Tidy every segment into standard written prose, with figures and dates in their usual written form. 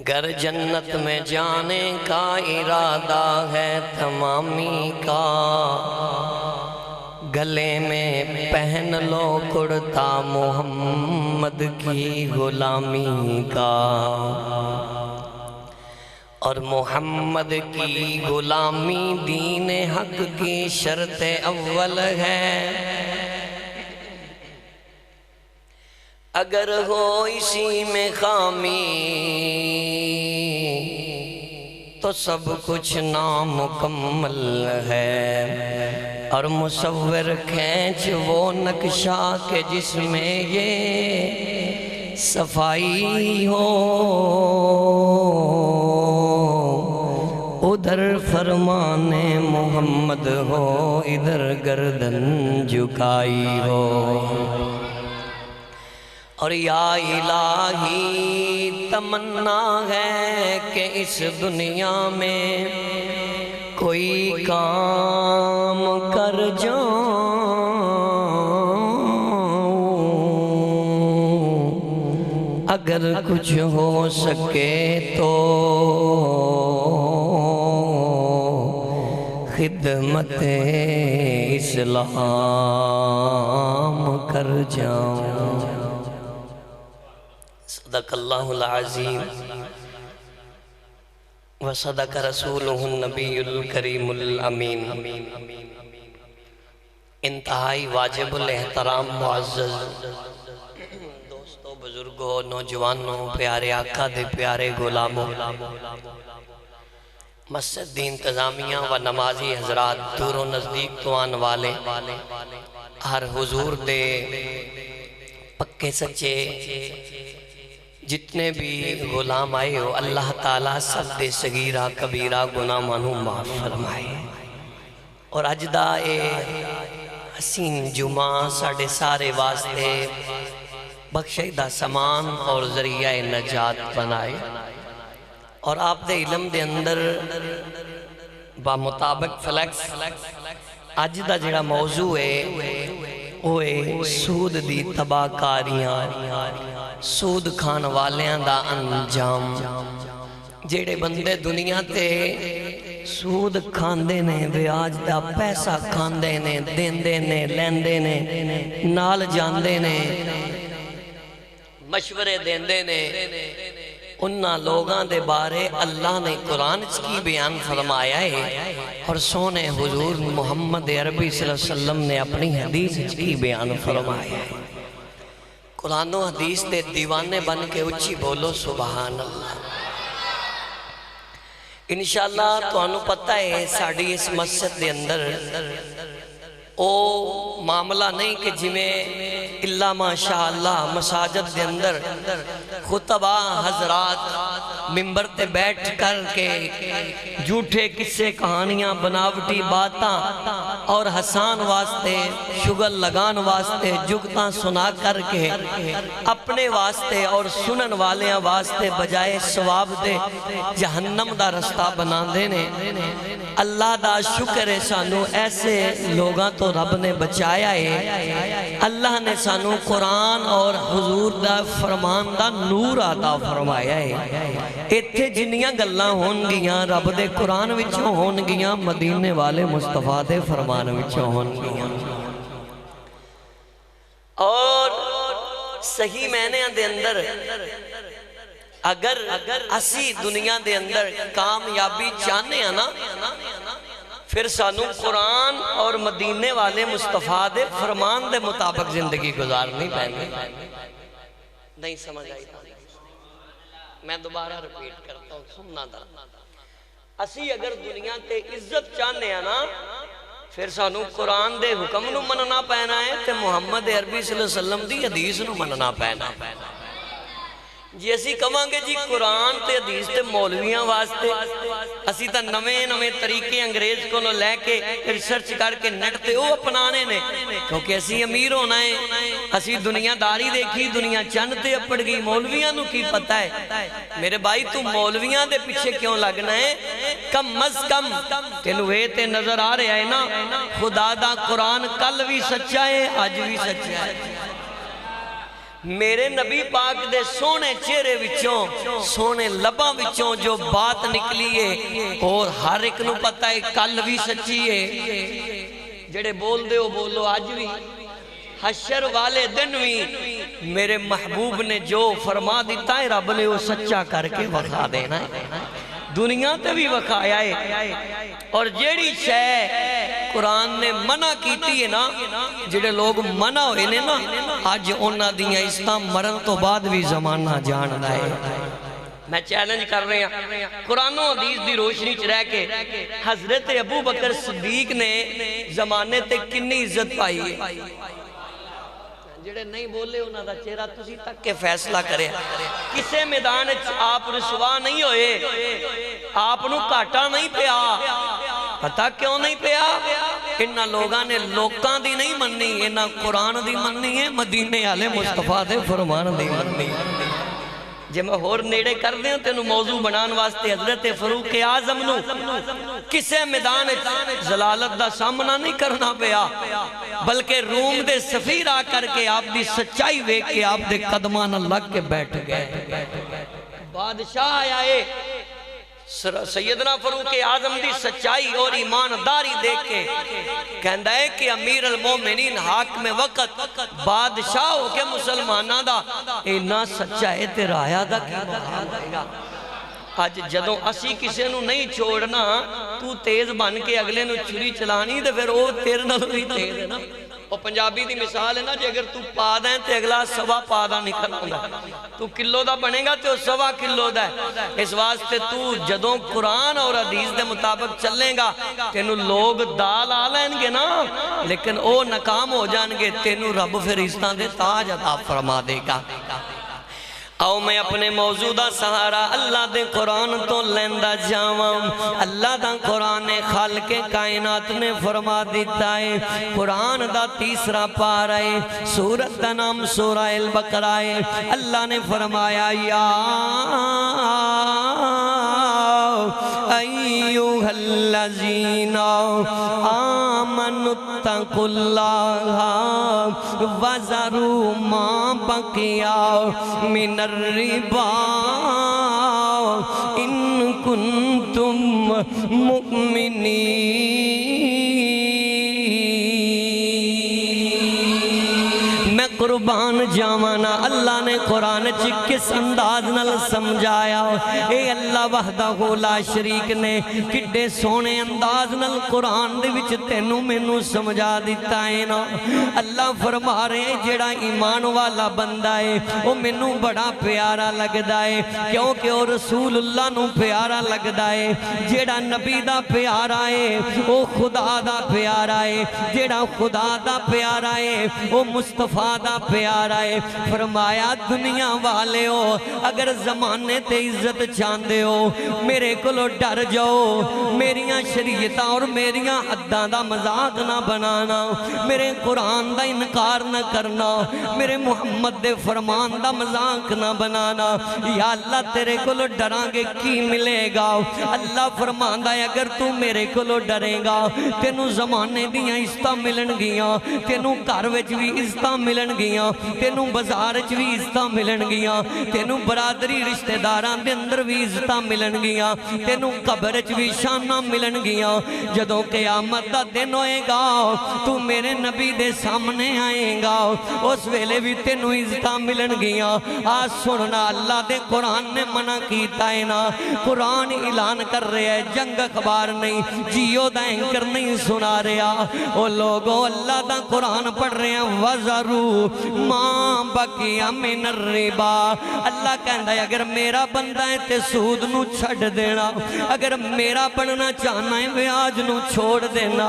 گر جنت میں جانے کا ارادہ ہے تمامی کا، گلے میں پہن لو کرتا محمد کی غلامی کا، اور محمد کی غلامی دین حق کی شرط اول ہے۔ اگر ہو اسی میں خامی تو سب کچھ نامکمل ہے، اور مصور کھینچ وہ نقشہ کہ جس میں یہ صفائی ہو، ادھر فرمان محمد ہو ادھر گردن جھکائی ہو۔ اور یا الہی تمنا ہے کہ اس دنیا میں کوئی کام کر جاؤں، اگر کچھ ہو سکے تو خدمت اسلام کر جاؤں۔ صدق اللہ العظیم وصدق رسولہ النبی الکریم الامین۔ انتہائی واجب الاحترام معزز دوستوں، بزرگوں، نوجوانوں، پیارے آقا دے پیارے غلاموں، مسجد دی انتظامیہ و نمازی حضرات، دور و نزدیک تو آن والے، ہر حضور دے پکے سچے جتنے بھی غلام آئے ہو، اللہ تعالیٰ سب دے صغیرہ کبیرہ گناہ منو معاف فرمائے۔ اور اجدہ حسین جمعہ ساڑھے سارے واسطے بخشیدہ سامان اور ذریعہ نجات بنائے، اور آپ دے علم دے اندر بمطابق فلیکس اجدہ جڑا موضوع ہے اوے سود دی تباہ کاریاں، سود کھان والیاں دا انجام۔ جڑے بندے دنیا تے سود کھاندے نے، بیاج دا پیسہ کھاندے نے، دیندے نے، لیندے نے، نال جاندے نے، مشورے دیندے نے، انہاں لوگاں دے بارے اللہ نے قرآن کی بیان فرمایا ہے، اور سونے حضور محمد عربی صلی اللہ علیہ وسلم نے اپنی حدیث کی بیان فرمایا ہے۔ قرآن و حدیث دے دیوانے بن کے اچھی بولو سبحان اللہ۔ انشاءاللہ تو انہوں پتہ ہے ساڑھی اس مسجد دے اندر او معاملہ نہیں کہ جمیں اللہ ماشاءاللہ مساجد دے اندر خطبہ حضرات ممبر تے بیٹھ کر کے جھوٹے قصے کہانیاں بناوٹی باتاں اور حسان واسطے شغل لگان واسطے جگتاں سنا کر کے اپنے واسطے اور سنن والیاں واسطے بجائے ثواب دے جہنم دا رستہ بنا دینے۔ اللہ دا شکر ہے سانو ایسے لوگاں تو رب نے بچایا ہے، اللہ نے سانو قرآن اور حضور دا فرمان دا نور عطا فرمایا ہے۔ ایتھے جنیاں گلاں ہون گیاں رب دے قرآن وچوں ہون گیاں، مدینے والے مصطفیٰ دے فرمان وچوں ہون گیاں، اور صحیح معنی دے اندر اگر اسی دنیا دے اندر کامیابی چاہنے ہیں نا، پھر سانو قرآن اور مدینے والے مصطفیٰ دے فرمان دے مطابق زندگی گزارنی پہنے۔ نہیں سمجھ آئی؟ میں دوبارہ ریپیٹ کرتا ہوں، سننا دا۔ اسی اگر دنیا تے عزت چاہنے ہیں نا، پھر سانو قرآن دے حکم نو مننا پہنا ہے، تے محمد عربی صلی اللہ علیہ وسلم دی حدیث نو مننا پہنا ہے۔ جی اسی کہاں گے جی قرآن تے حدیث تے مولویاں واسطے اسی تا نویں طریقے انگریز کو نو لے کے ریسرچ کر کے نیٹ تے وہ اپنانے نے، کیونکہ اسی امیر ہونا ہے، اسی دنیا داری دیکھی، دنیا چند تے اپڑ گئی، مولویاں نو کی پتہ ہے؟ میرے بھائی تو مولویاں دے پیچھے کیوں لگنا ہے؟ کم از کم تینو اے تے نظر آ رہے ہیں نا، خدا دا قرآن کل بھی سچا ہے آج بھی سچا ہے۔ میرے نبی پاک دے سونے چہرے وچوں سونے لباں وچوں جو بات نکلی ہے اور ہر ایک نو پتہ ہے کل بھی سچی ہے جڑے بول دے ہو بولو آج بھی حشر والے دن بھی میرے محبوب نے جو فرما دیتا ہے رب نے وہ سچا کر کے وکھا دینا ہے دنیا تے بھی وکھایا ہے اور جیڑی شے قرآن نے منع کیتی ہے نا جڑے لوگ منع ہوئے نے نا آج انہاں دیاں اسلام مرن تو بعد بھی زمانہ جان ہے میں چیلنج کر رہے ہیں قرآن و حدیث دی روشنی چ رہ کے حضرت ابو بکر صدیق نے زمانے تے کنی عزت پائی ہے جڑے نہیں بولے انہاں دا چہرہ تسی تک کے فیصلہ کرے کسے میدان آپ رسوا نہیں ہوئے آپ نو کاٹا نہیں پیا پتہ کیوں نہیں پیا انہاں لوگاں نے لوکاں دی نہیں مننی انہاں قرآن دی مننی ہے مدینے والے مصطفیٰ دے فرمان دی مننی جے میں اور نیڑے کر دیں تینوں موضوع بنان واسطے حضرت فاروق اعظم نو کسے میدان ضلالت دا سامنا نہیں کرنا پیا بلکہ روم دے سفیر آ کر کے آپ دی سچائی وے کے آپ دے قدمان لگ کے بیٹھ گئے بادشاہ آیا ہے سیدنا فاروق اعظم دی سچائی اور ایمانداری دیکھ کے کہندا ہے کہ امیر المومنین حاکم وقت بادشاہ ہو کے مسلمانہ دا اینا سچا ہے تیرا آیا دا کی بہا دے گا آج جدوں اسی کسے نو نہیں چھوڑنا تو تیز بن کے اگلے نو چھری چلانی دے پھر وہ تیرے نو بھی تیز ہے نا وہ پنجابی دی مثال ہے نا جے اگر تو پا دیں تے اگلا سوا پا دا نکل آنگا تو کلو دا بنے گا تو سوا کلو دا ہے اس واسطے تو جدوں قرآن اور حدیث دے مطابق چلیں گا تینو لوگ دال آلیں گے نا لیکن او ناکام ہو جان گے تینو رب فرشتاں دے تاج عطا فرما دے گا آؤ میں اپنے موجودہ سہارا اللہ دے قرآن تو لیندہ جاؤں اللہ دا قرآن خالق کائنات نے فرما دیتا ہے قرآن دا تیسرا پارا ہے سورت دا نام سورہ البقرہ ہے اللہ نے فرمایا یا ایوہ الذین آمنوا اتقوا اللہ وذروا ما بقی من الربا ان کنتم مؤمنین میں قربان جاوانا اللہ نے قرآن کس انداز نل سمجھایا اے اللہ وحدہ لا شریک نے کڈے سونے انداز نل قرآن دے وچ تینو مینو سمجھا دیتا ہے نا اللہ فرما رہے جڑا ایمان والا بندہ ہے وہ مینو بڑا پیارا لگدا ہے کیونکہ وہ رسول اللہ نو پیارا لگدا ہے جڑا نبی دا پیارا ہے وہ خدا دا پیارا ہے جڑا خدا دا پیارا ہے وہ مصطفیٰ دا پیارا ہے فرمایا دنیا والے ہو اگر زمانے تے عزت چاندے ہو میرے کلو ڈر جاؤ میریاں شریعتاں اور میریاں حداں دا مذاق نہ بنانا میرے قرآن دا انکار نہ کرنا میرے محمد دے فرمان دا مذاق نہ بنانا یا اللہ تیرے کلو ڈرانگے کی ملے گا اللہ فرماندا ہے اگر تو میرے کلو ڈرے گا تینوں زمانے دیاں عزتاں ملن گیاں تینوں گھر وچ بھی عزتاں ملن گیاں تینوں بازار وچ بھی عزتاں ملن گیاں تینوں برادری رشتہ داراں دے اندر بھی عزتاں ملن گیاں تینوں قبر وچ بھی شاناں ملن گیاں جدوں قیامت دا دن ہوئے گا تو میرے نبی دے سامنے آئے گا اس ویلے بھی تینوں عزتاں ملن گیاں آج سننا اللہ دے قرآن نے منع کیتا ہے نا قرآن اعلان کر رہے ہیں جنگ اخبار نہیں جیو دا اینکر نہیں سنا رہا وہ لوگوں اللہ دا قرآن پڑھ رہے ہیں وَذَرُوا مَا بَقِيَ مِنَ الرِّبَا اللہ کہندا ہے اگر میرا بندہ ہے تے سود نو چھڑ دینا اگر میرا پڑھنا چاہنا ہے بیاج نو چھوڑ دینا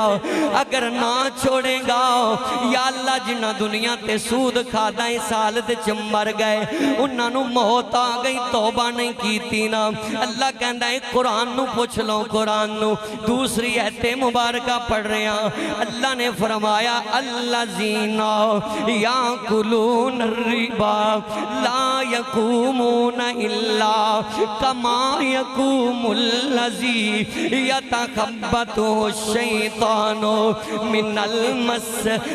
اگر نہ چھوڑے گا یا اللہ جنہ دنیا تے سود کھادا ہے سال تے چمر گئے انہاں نو موت آ گئی توبہ نہیں کیتی نا اللہ کہندا ہے قرآن نو پوچھ لو قرآن نو دوسری ایت مبارکہ پڑھ رہے ہیں اللہ نے فرمایا الذین یاکلون یاکلون الربا لا یقومون الا کما یقوم الذی یتخبطہ الشیطان من المس۔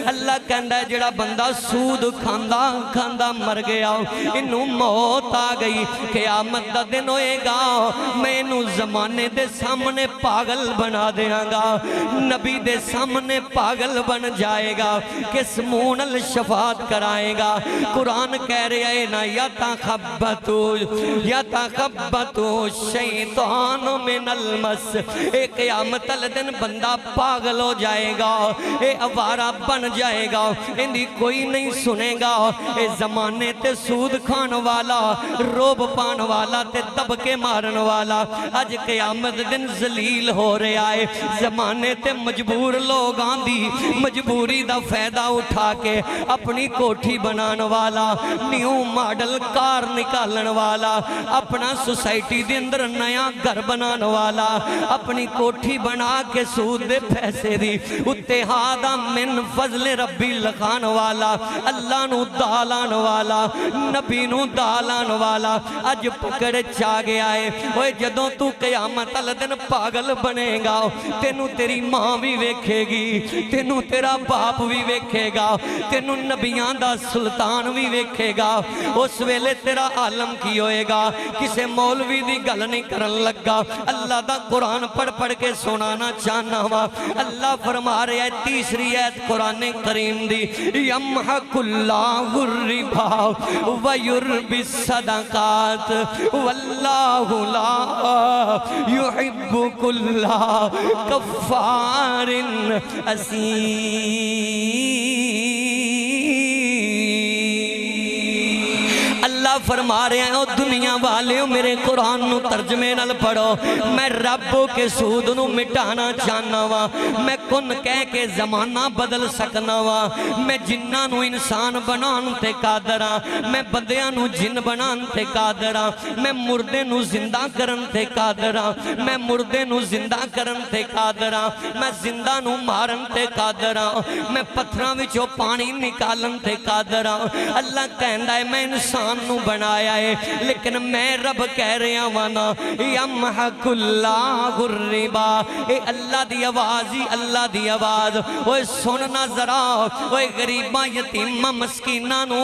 اللہ کہندا ہے جڑا بندہ سود کھاندا کھاندا مر گیا، انہوں موت آ گئی، قیامت دا دن ہوئے گا، میں انہوں زمانے دے سامنے پاگل بنا دیاں گا، نبی دے سامنے پاگل بن جائے گا، کس مون الشفاعت کرائے گا۔ قرآن کہہ رہے ہیں نا یتخبطہ الشیطان من المس، اے قیامت دن بندہ پاگل ہو جائے گا، اے اوارہ بن جائے گا، اندھی کوئی نہیں سنے گا۔ اے زمانے تے سود کھان والا، روب پان والا تے دب کے مارن والا اج قیامت دن ذلیل ہو رہے آئے۔ زمانے تے مجبور لوگ آندھی مجبوری دا فائدہ اٹھا کے اپنی کوٹھی بنان والا، نیو ماڈل کار نکالن والا، اپنا سوسائٹی دے اندر نیا گھر بنان والا، اپنی کوٹھی بنا کے سود دے پیسے دی اتحادہ من فضل ربی لکھان والا، اللہ نو دالان والا، نبی نو دالان والا اج پکڑ چا گیا ہے۔ اوے جدوں تو قیامت دن پاگل بنے گا، تینوں تیری ماں بھی ویکھے گی، تینوں تیرا باپ بھی ویکھے گا، تینوں نبیان دا سلطان بھی ویکھے گا، اس ویلے تیرا عالم کی ہوئے گا۔ کسے مولوی دی گل نہیں کرن لگا، اللہ دا قرآن پڑھ پڑھ کے سنانا چاہنا ہوا۔ اللہ فرما رہے ہیں تیسری ایت قرآن کریم دی، یمحق اللہ الربا ویربی الصدقات واللہ لا یحب کل کفار اثیم۔ اللہ فرما رہے ہیں او دنیا والے میرے قرآن نو ترجمے نال پڑھو، میں رب کے سود نو مٹانا چاہنا وا، میں کن کہہ کے زمانہ بدل سکنا وا، میں جنہ نو انسان بنان تے قادرہ، میں بندیاں نو جن بنان تے قادرہ، میں مردے نو زندہ کرن تے قادرہ، میں مردے نو زندہ کرن تے قادرہ، میں زندہ نو مارن تے قادرہ، میں پتھراں وچوں پانی نکالن تے قادرہ۔ اللہ کہندا ہے میں انسان نو بنایا ہے، لیکن میں رب کہہ رہا وانا یمحق اللہ الربا۔ اے اللہ دی آواز ہی اللہ دی آواز، اوہ سننا ذرا، اوہ غریباں یتیماں مسکیناں نو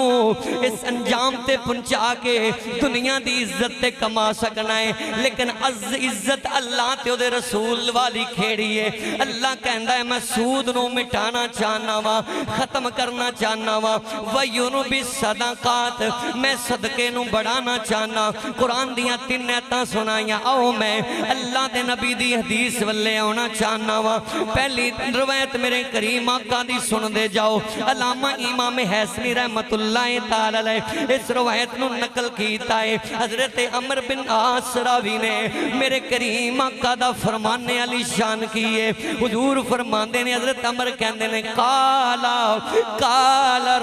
اس انجام تے پہنچا کے دنیا دی عزت تے کما سکنا ہے، لیکن عزت اللہ تے دے رسول والی کھیڑی ہے۔ اللہ کہندا ہے میں سود نو مٹانا چاہنا وا، ختم کرنا چاہنا وا، وَيُرْبِ الصَّدَقَاتِ میں صدقے نو بڑھانا چاہنا۔ قرآن دیاں 3 آیتاں سنائیاں، آؤ میں اللہ دے نبی دی حدیث والے ہونا چاہنا وا۔ پہلی روایت میرے کریم آقا دی سن دے جاؤ، علامہ امام حسنی رحمت اللہ تعالی علیہ اس روایت نو نقل کیتا ہے۔ حضرت عمر بن عاص راوی نے میرے کریم آقا دا فرمانے علی شان کیے، حضور فرماندے نے، حضرت عمر کہندے نے قال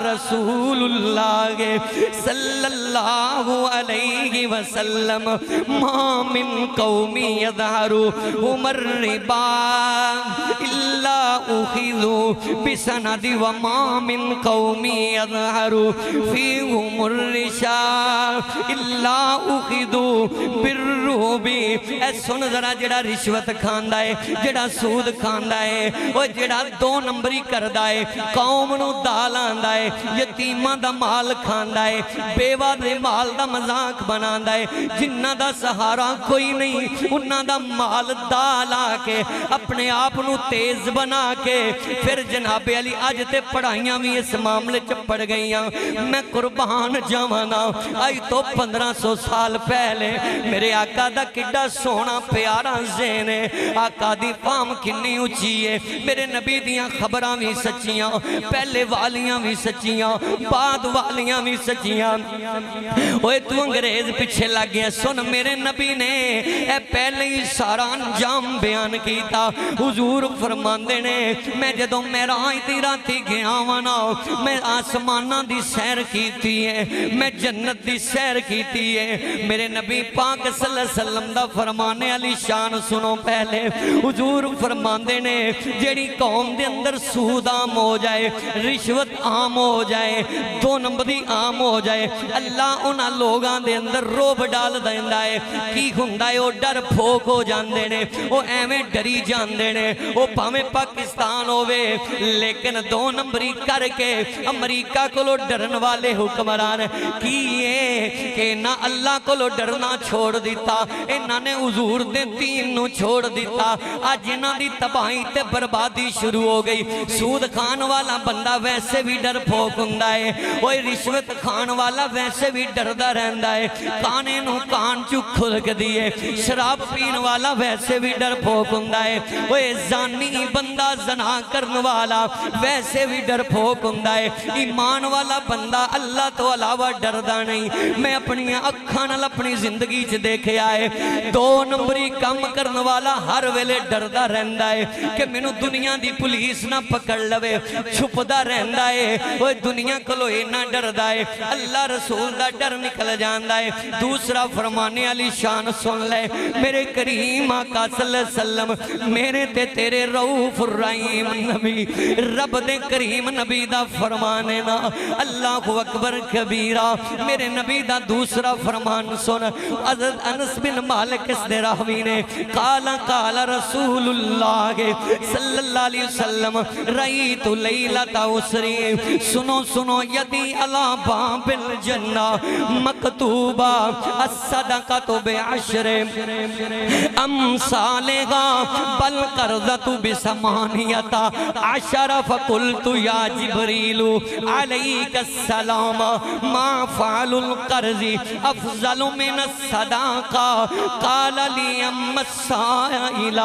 رسول اللہ صلی اللہ علیہ وسلم ما من قومی یظہرهم الربا الا اخذوا بسند وما من قومی یظہر فیہم الرشا الا اخذوا بالرعب۔ اے سن ذرا جڑا رشوت کھاندا ہے، جڑا سود کھاندا ہے، وہ جڑا 2 نمبری کردا ہے، قوم نو دال آندا ہے، یتیماں دا مال کھاندا ہے، بیوہ دے مال دا مذاق بناندا ہے، جنہ دا سہارا کوئی نہیں انہاں دا مال دال آ کے اپنے آپ نو تیز بنا کے پھر جناب علی آج تے پڑھائیاں بھی اس معاملے چ پڑھ گئیاں۔ میں قربان جاوانا، آئی تو 1500 سال پہلے میرے آقا دا کڈا سونا پیارا ذہن ہے، آقا دی فام کنی اونچی ہے، میرے نبی دیاں خبراں بھی سچیاں، پہلے والیاں بھی سچیاں، بعد والیاں بھی سچیاں۔ اوہ تو انگریز پیچھے لگ گیا، سن میرے نبی نے اے پہلے ہی سارا انجام بیان کیتا۔ حضور فرماندے نے میں جدوں معراج دی راتی گیا وانا، میں آسماناں دی سیر کیتی ہے، میں جنت دی سیر کیتی ہے، میرے نبی پاک صلی اللہ علیہ وسلم دا فرمانے علی شان سنو پہلے حضور فرماندے نے جیڑی قوم دے اندر سود عام ہو جائے رشوت عام ہو جائے دو نمبری عام ہو جائے اللہ انہاں لوگاں دے اندر روب ڈال دیندا ہے کی ہوندا ہے او ڈر پھوک ہو جاندے نے او ایویں ڈری جاندے نے او بھاویں پاکستان ہووے لیکن دو نمبری کر کے امریکہ کولو ڈرن والے حکمران کی ہے کہ نہ اللہ کولو ڈرنا چھوڑ دیتا انہاں نے حضور دے دین نو چھوڑ دیتا آج انہاں دی تباہی تے بربادی شروع ہو گئی سود کھان والا بندہ ویسے بھی ڈر پھوک ہوندا ہے اوے رشوت کھان والا ویسے بھی ڈردا رہندا ہے کانے نو کان چو کھلک دیے شراب پین والا ویسے بھی ڈر پھوک ہوندا ہے اوے زانی بندہ زنا کرن والا ویسے بھی ڈر پھوک ہوندا ہے ایمان والا بندہ اللہ تو علاوہ ڈردا نہیں میں اپنی اکھاں نال اپنی زندگی چ دیکھیا ہے دو نمبری کم کرن والا ہر ویلے ڈردا رہندا ہے کہ مینوں دنیا دی پولیس نہ پکڑ لوے چھپدا رہندا ہے اوے دنیا کولو اینا ڈردا ہے اللہ رسول دا ڈر نکل جاندا ہے دوسرا فرمانے علی شان سن لے میرے کریم آقا صلی اللہ علیہ وسلم میرے تے تیرے رؤوف الرحیم نبی رب دے کریم نبی دا فرمانے نا اللہ اکبر کبیرہ میرے نبی دا دوسرا فرمان سن حضرت انس بن مالک اس دے راوی نے قال رسول اللہ صلی اللہ علیہ وسلم رأیت لیلۃ اسری سنو یدی علی باب الجنہ مکتوبہ الصدقۃ بعشر امثالہا بل قرضۃ بثمانیۃ عشر فقلت یا جبریل علیک السلام ما فعل القرض افضل من الصدقہ قال لی اما السائل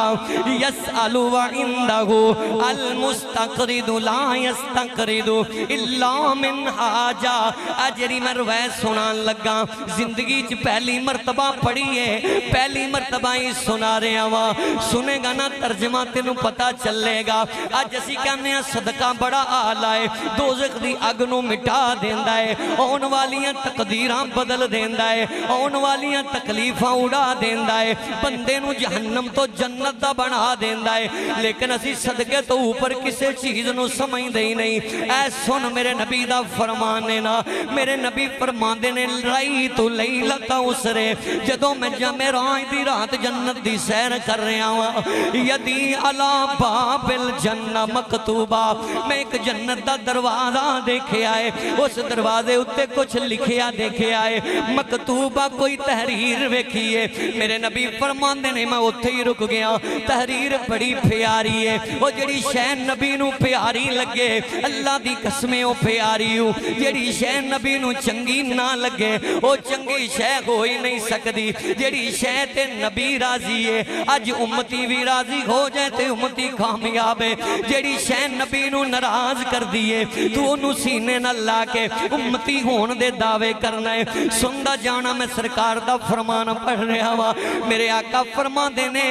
یسأل وعنده المستقرض لا یستقرض الا من حاجہ اجری مروے سنان لگا زندگی چ پہلی مرتبہ پڑھی ہے پہلی مرتبہ ہی سنا رہے ہاں سنے گا نا ترجمہ تینوں پتا چلے گا اج اسی کہنے ہیں صدقہ بڑا آلہ ہے دوزخ دی اگ نو مٹا دیندا ہے اون والیاں تقدیراں بدل دیندا ہے اون والیاں تکلیفاں اڑا دیندا ہے بندے نو جہنم تو جنت دا بنا دیندا ہے لیکن اسی صدقے تو اوپر کسے چیز نو سمجھ دے نہیں اے سن میرے نبی دا فرمانے نا میرے نبی فرماندے نے رأیت لیلۃ اسرے جدوں میں معراج دی رات جنت دی سیر کر رہا ہوں یدی علی باب الجنہ مکتوبہ میں ایک جنت دا دروازہ دیکھیا ہے اس دروازے اتے کچھ لکھیا دیکھیا ہے مکتوبہ کوئی تحریر ویکھی ہے میرے نبی فرماندے نے میں اتھے ہی رک گیا تحریر بڑی پیاری ہے وہ جڑی شے نبی نو پیاری لگے اللہ دی قسمیں وہ پیاری ہو جڑی شے نبی نو چنگی نہ لگے وہ چنگی شے ہوئی نہیں سکتی جڑی شے تے نبی راضی ہے اج امتی بھی راضی ہو جائے تے امتی کامیاب ہے جڑی شے نبی نو ناراض کر دیے تو انہوں سینے نہ لا کے امتی ہون دے دعوے کرنا ہے سندہ جانا میں سرکار دا فرمان پڑھ رہا ہوا میرے آقا فرما دینے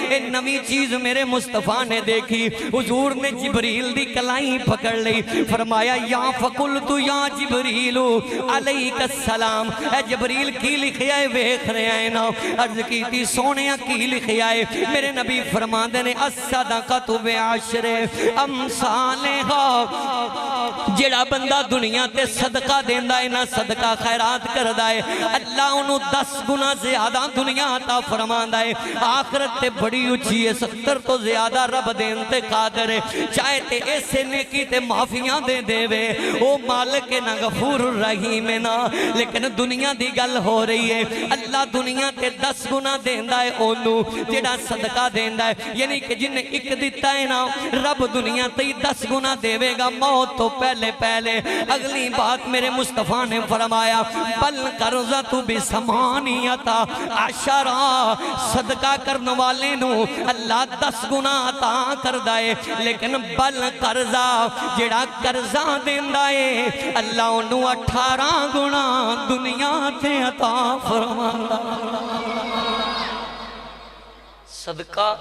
ایک نوی چیز میرے مصطفیٰ نے دیکھی حضور نے جبریل دی کلائیں پکڑ لی فرمایا یا فقلت یا جبریل علیک السلام اے جبریل کی لکھیا ہے ویکھ رہے ہیں نا عرض کی تھی سونیا کی لکھیا ہے میرے نبی فرما دینے الصدقۃ بعشر امثالہا جڑا بندہ دنیا تے صدقہ دیندہ ہے نا صدقہ خیرات کردہ ہے اللہ انہوں 10 گنا زیادہ دنیا عطا فرماندہ ہے آخرت تے بڑی اچھی ہے 70 تو زیادہ رب دین تے قادر ہے چاہے تے ایسے نیکی تے معافیاں دے دے وے او مالک نا غفور الرحیم نا لیکن دنیا دی گل ہو رہی ہے اللہ دنیا تے 10 گنا دیندہ ہے انہوں جڑا صدقہ دیندہ ہے یعنی کہ جن نے ایک دیتا ہے نا رب دنیا تے 10 گنا دے وے گا موت تو پہلے اگلی بات میرے مصطفیٰ نے فرمایا بل قرضۃ بثمانیۃ عشر صدقہ کرنے والے نو اللہ 10 گنا عطا کردہ ہے لیکن بل قرضہ جڑا قرضہ دیندہ ہے اللہ انہوں 18 گنا دنیا تے عطا فرماندہ صدقہ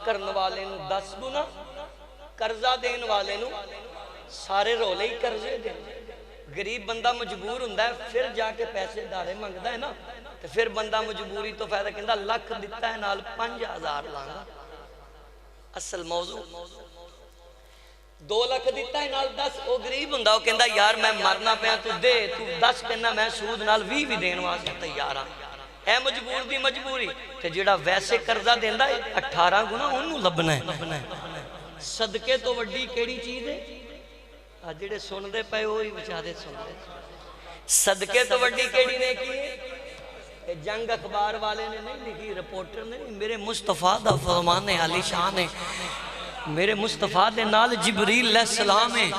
کرنے والے نو 10 گنا قرضہ دین والے نو سارے رولے ہی قرضے دیں گریب بندہ مجبور ہوندہ ہے پھر جا کے پیسے دارے مانگدا ہے نا تو پھر بندہ مجبوری تو فائدہ کہندہ لکھ دیتا ہے نال 5000 لانگا اصل موضوع 2 لکھ دیتا ہے نال 10 وہ غریب ہوندا وہ کہندا یار میں مرنا پیا تو دے تو 10 کہنا میں سود نال 20 بھی دین واسطے تیار ہاں اے مجبور دی مجبوری تے جیڑا ویسے قرضہ دیندا ہے 18 گنا اونوں لبنا ہے صدقے تو وڈی کیڑی چیز ہے آ جڑے سن دے پئے وہی بیچارے سن دے صدقے تو وڈی کیڑی نے کی جنگ اخبار والے نے نہیں لکھی رپورٹر نے میرے مصطفیٰ دا فرمان عالی شان ہے میرے مصطفیٰ دے نال جبریل علیہ السلام ہے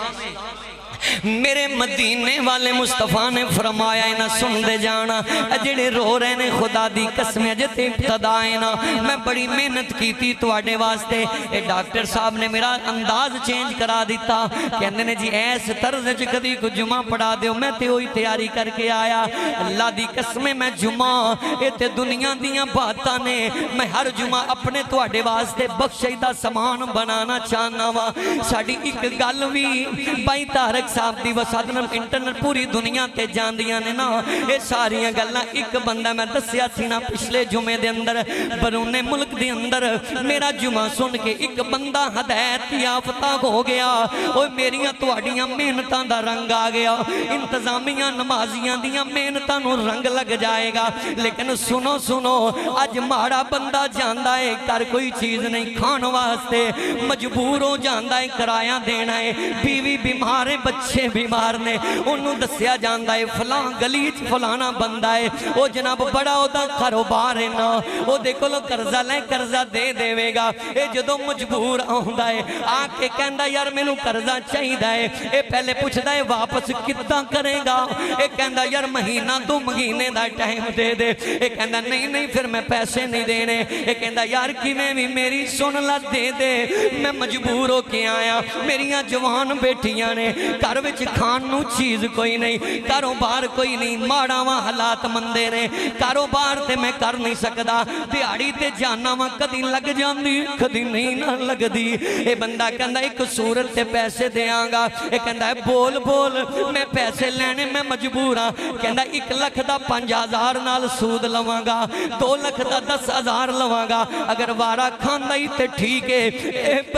میرے مدینے والے مصطفیٰ نے فرمایا ہے نا سن دے جانا جڑے رو رہے نے خدا دی قسم جتے ابتدا ہے نا میں بڑی محنت کی تھی تو آڑے واسطے اے ڈاکٹر صاحب نے میرا انداز چینج کرا دیتا کہنے نے جی ایس طرز کدی کو جمعہ پڑھا دیو میں تے ہوئی تیاری کر کے آیا اللہ دی قسم میں جمعہ اے تے دنیا دیاں باتاں نے میں ہر جمعہ اپنے تو آڑے واسطے بخشیدہ سامان بنانا چاہنا وا ساڑی ایک گل بھی بائی تارک صاحب دی وسادن انٹرنٹ پوری دنیا تے جان دیاں نے نا اے ساریاں گلنا ایک بندہ میں دسیا سی نا پچھلے جمعے دے اندر برون ملک دے اندر میرا جمعہ سن کے ایک بندہ ہدایت یافتہ ہو گیا اوہ میریاں تواڈیاں محنتاں دا رنگ آ گیا انتظامیاں نمازیاں دیاں محنتاں نو رنگ لگ جائے گا لیکن سنو سنو اج ماڑا بندہ جاندہ ہے کر کوئی چیز نہیں کھان واسطے مجبور ہو جاندہ ہے کرایاں دینا ہے بیوی بیمارے بچے بیمار نے انہوں دسیا جاندہ ہے فلان گلیچ فلانا بندہ ہے وہ جناب بڑا ہوتا کاروبار ہے نا وہ دیکھو لو قرضہ لیں قرضہ دے دے گا اے جدو مجبور آؤندہ ہے آکے کہندہ یار میں نو قرضہ چاہیدہ ہے اے پہلے پوچھدہ ہے واپس کتنا کرے گا اے کہندہ یار مہینہ تو مہینے دا ٹائم دے دے اے کہندہ نہیں پھر میں پیسے نہیں دینے اے کہندہ یار کی میں بھی میری سنلا دے دے میں مجبور ہو کے آیا میریاں جوان بیٹیاں نے گھر وچ کھان نو چیز کوئی نہیں کاروبار کوئی نہیں ماڑا وہاں حالات مندے نے کاروبار تے میں کر نہیں سکدا دیہاڑی تے جانا وہاں کدی لگ جاندی کدی نہیں نہ لگ دی اے بندہ کہندا ایک صورت تے پیسے دے آنگا اے کہندا ہے بول بول میں پیسے لینے میں مجبور ہاں کہندا 1 لکھ دا 5000 نال سود لواں گا 2 لکھ دا 10000 لواں گا اگر وارا کھاندا ہی تے ٹھیک ہے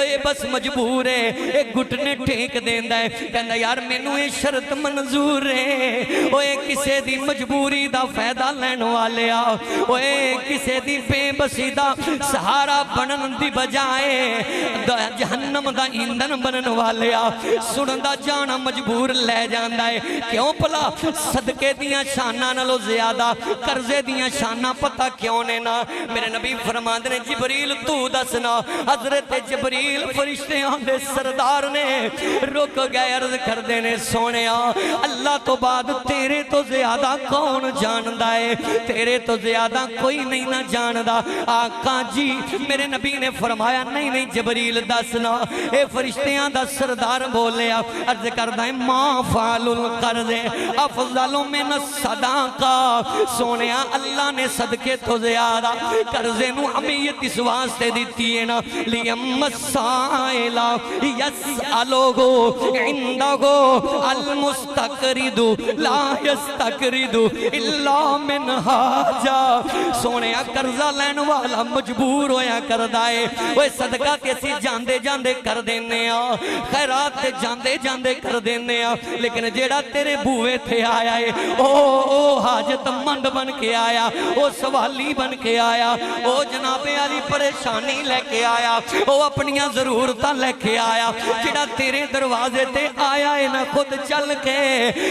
اے بس مجبور ہے اے گھٹنے ٹھیک دیندا ہے کہندا یار مینوں یہ شرط منظور ہے اوے کسے دی مجبوری دا فائدہ لین والے آ اوے کسے دی بے بسی دا سہارا بنن دی بجائے جہنم دا ایندھن بنن والے آ سندا جانا مجبور لے جاندا ہے کیوں پلا صدقے دیاں شاناں نالوں زیادہ قرضے دیاں شاناں پتہ کیوں نے نا میرے نبی فرماندے نے جبریل تو دسنا حضرت جبریل فرشتیاں دے سردار نے رک گئے عرض کر دینے سونے اللہ تو بعد تیرے تو زیادہ کون جاندہ ہے تیرے تو زیادہ کوئی نہیں نہ جاندہ آقا جی میرے نبی نے فرمایا نہیں جبریل دسنا اے فرشتیاں دا سردار بولے عرض کردہ ہے ما فعل القرض افضل من الصدقہ سونے اللہ نے صدقے تو زیادہ قرضے نو امیت اس واسطے دیتی ہے نا لیم السائلہ یسألوگو عندگو المستقرد لا یستقرد الا من حاجہ سونے قرضہ لین والا مجبور ہویا کردائے وہ صدقہ کیسی جاندے جاندے کر دینے خیرات جاندے جاندے کر دینے لیکن جیڑا تیرے بوئے تھے آیا ہے او حاجت مند بن کے آیا او سوالی بن کے آیا او جناب علی پریشانی لے کے آیا او اپنیاں ضرورتاں لے کے آیا جیڑا تیرے دروازے تے آیا ہے نہ خود چل کے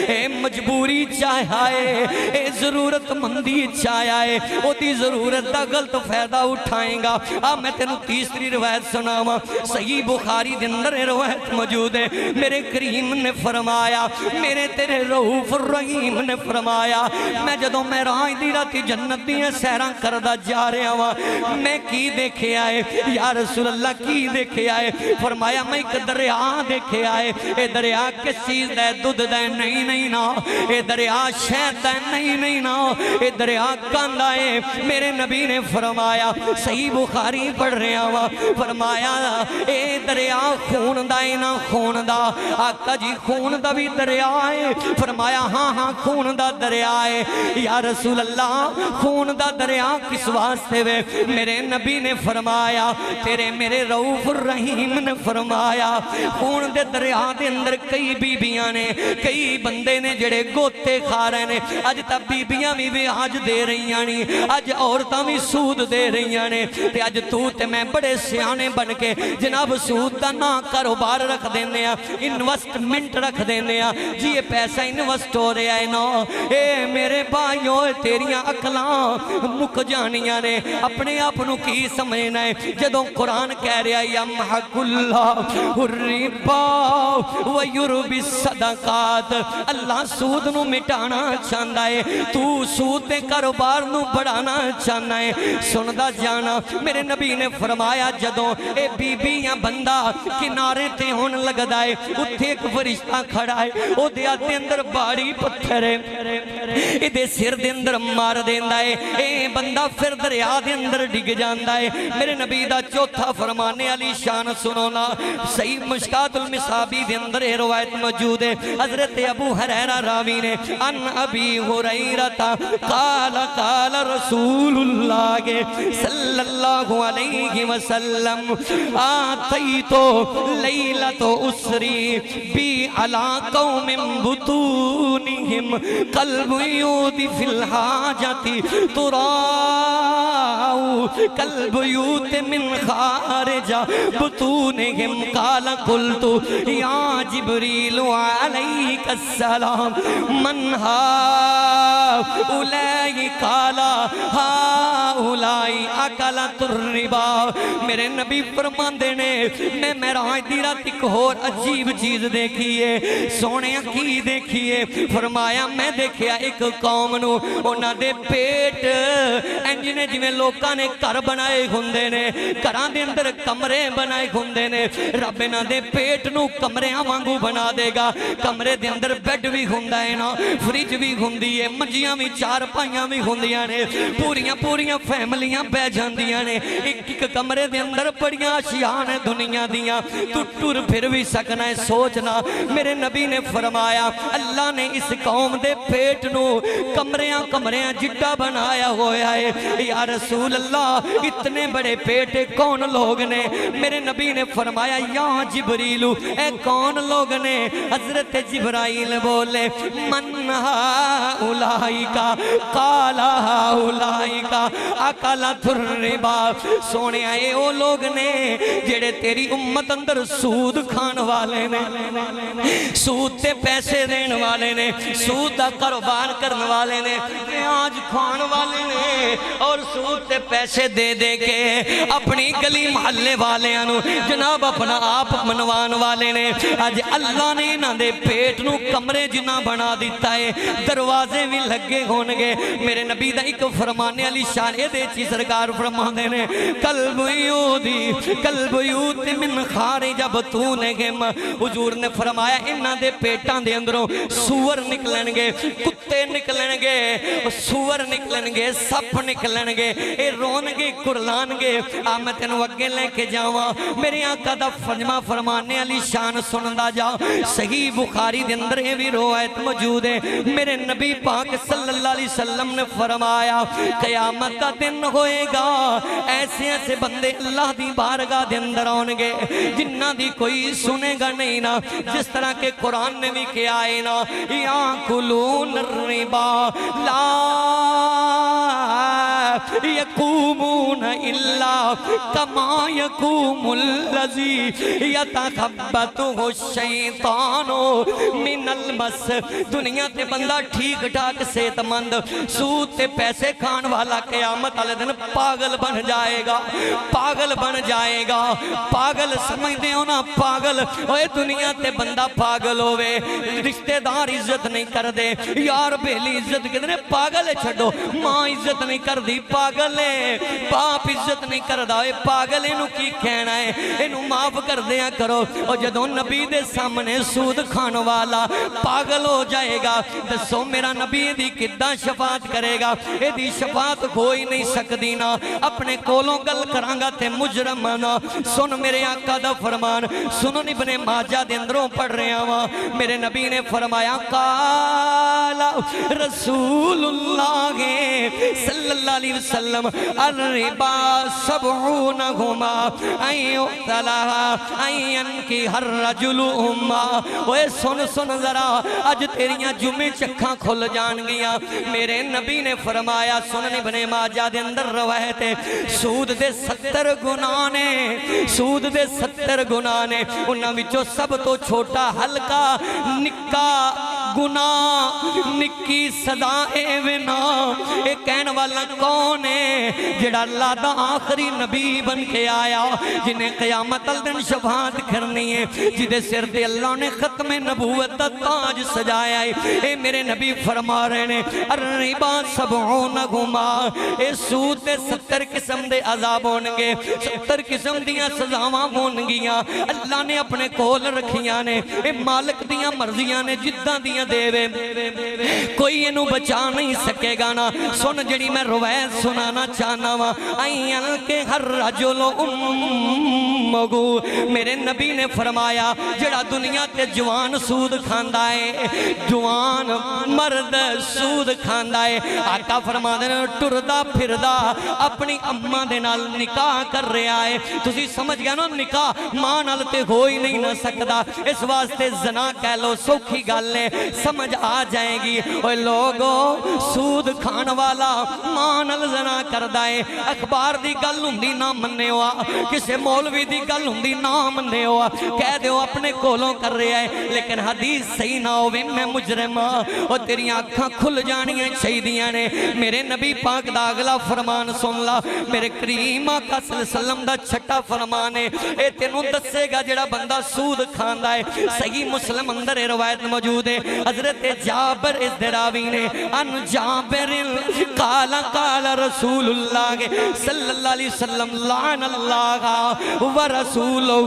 اے مجبوری چاہیا ہے اے ضرورت مندی چاہیا ہے او دی ضرورت دا غلط فائدہ اٹھائیں گا میں تینوں تیسری روایت سناواں صحیح بخاری دے اندر روایت موجود ہے میرے کریم نے فرمایا میرے تیرے رؤوف الرحیم نے فرمایا میں جدوں معراج دی راتی جنت دی سیراں کردا جا رہا ہاں میں کی دیکھے آئے یا رسول اللہ کی دیکھے آئے فرمایا میں ایک دریا دیکھے آئے اے دریا کس چیز دا ہے؟ دودھ دا ہے؟ نہیں نہیں نا، اے دریا شہد دا ہے؟ نہیں نہیں نا، اے دریا کاندا ہے۔ میرے نبی نے فرمایا، صحیح بخاری پڑھ رہے ہوا، فرمایا اے دریا خون دا ہے نا خون دا؟ آقا جی خون دا بھی دریا ہے؟ فرمایا ہاں ہاں خون دا دریا ہے۔ یا رسول اللہ خون دا دریا کس واسطے وے؟ میرے نبی نے فرمایا، تیرے میرے رؤوف الرحیم نے فرمایا خون دے دریا دے اندر کئی بیبیاں نے، کئی بندے نے جڑے گوتے کھا رہے نے۔ اج تا بیبیاں بھی آج دے رہی آنی، اج عورتاں بھی سود دے رہی آنے، تے اج تو تے میں بڑے سیانے بن کے جناب سود دا نا کاروبار رکھ دینے ہیں، انویسٹمنٹ رکھ دینے ہیں، جی یہ پیسہ انویسٹ ہو رہا ہے نا۔ اے میرے بھائیوں تیریاں اکلاں مک جانیاں نے، اپنے آپنوں کی سمجھنا ہے؟ جدوں قرآن کہہ رہا ہے یمحق اللہ الربا ویربی الصدقات، اللہ سود نو مٹانا چاہتا ہے، تو سود دے کاروبار نو بڑھانا چاہنا ہے۔ سندا جانا میرے نبی نے فرمایا جدوں اے بی بیاں بندہ کنارے تے ہون لگدا ہے، اتھے ایک فرشتہ کھڑا ہے، او دے ہاتھ اندر باری پتھر ہے، اے دے سر دے اندر مار دیندا ہے، اے بندہ پھر دریا دے اندر ڈگ جاندا ہے۔ میرے نبی دا چوتھا فرمانے علی شان سنو نا، صحیح مشکات المصابی دے اندر یہ روایت موجود ہے، حضرت ابو ہریرہ راوی نے ان ابی ہریرہ قال قال رسول اللہ صلی اللہ علیہ وسلم آتیتو لیلت اسری بی علا قوم بطونہم قلب یود فی الحاجت تراؤ قلب یود من خارج بطونہم قال قلت یا جبریل علیک السلام من ہاؤلائی قالا ہاؤلائی اکلت الربا۔ میرے نبی فرماندے نے میں معراج دی رات ایک اور عجیب چیز دیکھیے، سونے کی دیکھیے، فرمایا میں دیکھیا ایک قوم نو انہاں دے پیٹ انجنے جویں لوکاں نے گھر بنائے ہوندے نے، گھراں دے اندر کمرے بنائے ہوندے نے، رب انہاں دے پیٹ نو کمریاں وانگو بنا دے گا۔ کمرے دے اندر بیڈ بھی ہوندا ہے نا، فریج بھی ہوندی ہے، منجیاں بھی چار پائیاں بھی ہوندیاں نے، پوریاں فیملیاں بہ جاندیاں نے، ایک کمرے دے اندر بڑیاں اشیاء نے دنیا دیاں، تو ٹر پھر بھی سکنا ہے۔ سوچنا میرے نبی نے فرمایا اللہ نے اس قوم دے پیٹ نو کمریاں جڈا بنایا ہویا ہے۔ یا رسول اللہ اتنے بڑے پیٹ کون لوگ نے؟ میرے نبی نے فرمایا یا جبریل اے کون لوگ نے؟ حضرت جبرائیل بولے من ہاؤلائی کا قال ہاؤلائی کا اکلت الربا۔ سونے آئے وہ لوگ نے جڑے تیری امت اندر سود کھان والے نے، سود تے پیسے دین والے نے، سود دا کاروبار کرن والے نے، آج کھان والے نے، اور سود تے پیسے دے دے کے اپنی گلی محلے والے انو جناب اپنا آپ منوان والے نے۔ آج اللہ نے انہاں دے پیٹ نو کمرے جنہ بنا دیتا ہے، دروازے بھی لگے ہونگے۔ میرے نبی دا ایک فرمانے علی شان دے چی سرکار فرمانے نے قلب یود من خارج بطونہم۔ حضور نے فرمایا انہاں دے پیٹاں دے اندروں سور نکلن گے، کتے نکلن گے، سور نکلن گے، سپ نکلن گے، اے رون گے کرلان گے۔ میں تینوں اگے لے کے جاواں، میرے آقا دا فرمانے علی شان سندا جا۔ صحیح بخاری دے اندر یہ بھی روایت موجود ہے، میرے نبی پاک صلی اللہ علیہ وسلم نے فرمایا قیامت کا دن ہوئے گا، ایسے ایسے بندے اللہ دی بارگاہ دے اندر آنگے جنہ دی کوئی سنے گا نہیں نا، جس طرح کے قرآن نے بھی کیا ہے نا یاکلون الربا لا یقومون الا کما یقوم الذی یتخبطہ الشیطان من المس۔ دنیا تے بندہ ٹھیک ٹھاک صحت مند سود تے پیسے کھان والا قیامت والے دن پاگل بن جائے گا، پاگل بن جائے گا۔ پاگل سمجھتے ہو نا، پاگل اوے دنیا تے بندہ پاگل ہوئے، رشتہ دار عزت نہیں کر دے، یار بیلی عزت کر دے، پاگل چھڑو، ماں عزت نہیں کر دی، پاگل ہے باپ عزت نہیں کردا اے پاگل اینو کی کہنا ہے اینو معاف کر دیا کرو اور جدوں نبی دے سامنے سود کھان والا پاگل ہو جائے گا دسو میرا نبی دی کداں شفاعت کرے گا اے دی شفاعت کوئی نہیں سکدی نا اپنے کولوں گل کرانگا تے مجرم نا سن میرے آقا دا فرمان سنن ابن ماجہ دے اندروں پڑھ رہے ہیں میرے نبی نے فرمایا قال رسول اللہ صلی اللہ علیہ وسلم الربا 70 کی ہر رجل اوے سن ذرا اج تیریاں جمعے چکھاں کھل جان گیا میرے نبی نے فرمایا سنن ابن ماجہ دے اندر روایت ہے سود دے 70 گناہ نے سود دے 70 گناہ نے انہاں وچوں سب تو چھوٹا ہلکا نکا گناہ نکی سزا ایونا اے کہن والا کون ہے جڑا اللہ دا آخری نبی بن کے آیا جنہیں قیامت الدن شفاعت کرنی ہے جدے سر دے اللہ نے ختم نبوت دا تاج سجایا ہے اے میرے نبی فرما رہے نے الربا 70 گناہ اے سود دے 70 قسم دے عذاب ہونگے 70 قسم دیاں سزاواں ہونگیاں اللہ نے اپنے کول رکھیاں نے اے مالک دیاں مرضیاں نے جداں دیاں دے کوئی انہوں بچا نہیں سکے گا نا سن جڑی میں روایت سنانا چاہنا وا آئین کے ہر رجل امگو میرے نبی نے فرمایا جڑا دنیا تے جوان سود کھاندا ہے جوان مرد سود کھاندا ہے آقا فرما دے ٹردا پھردا اپنی اماں دے نال نکاح کر رہا ہے تسی سمجھ گیا نا نکاح ماں نال تے ہو ہی نہیں نہ سکدا اس واسطے زنا کہہ لو سوکھی گل ہے سمجھ آ جائے گی اوہ لوگوں سود کھان والا ماں نال زنا کردہ ہے اخبار دی گل ہوندی نہ مننے ہوا کسے مولوی دی گل ہوندی نہ مننے ہوا کہہ دے اپنے کولوں کر رہا ہے لیکن حدیث صحیح نہ ہوئے میں مجرم اور تیری آنکھاں کھل جانیاں چاہیدیاں نے میرے نبی پاک دا اگلا فرمان سن لا میرے کریم آقا صلی اللہ علیہ وسلم دا چھٹا فرمان ہے اے تینوں دسے گا جڑا بندہ سود کھاندا ہے صحیح مسلم اندر روایت موجود ہے حضرت جابر ازدراوی نے ان جابر قال قال رسول اللہ صلی اللہ علیہ وسلم لعن اللہ ورسولہ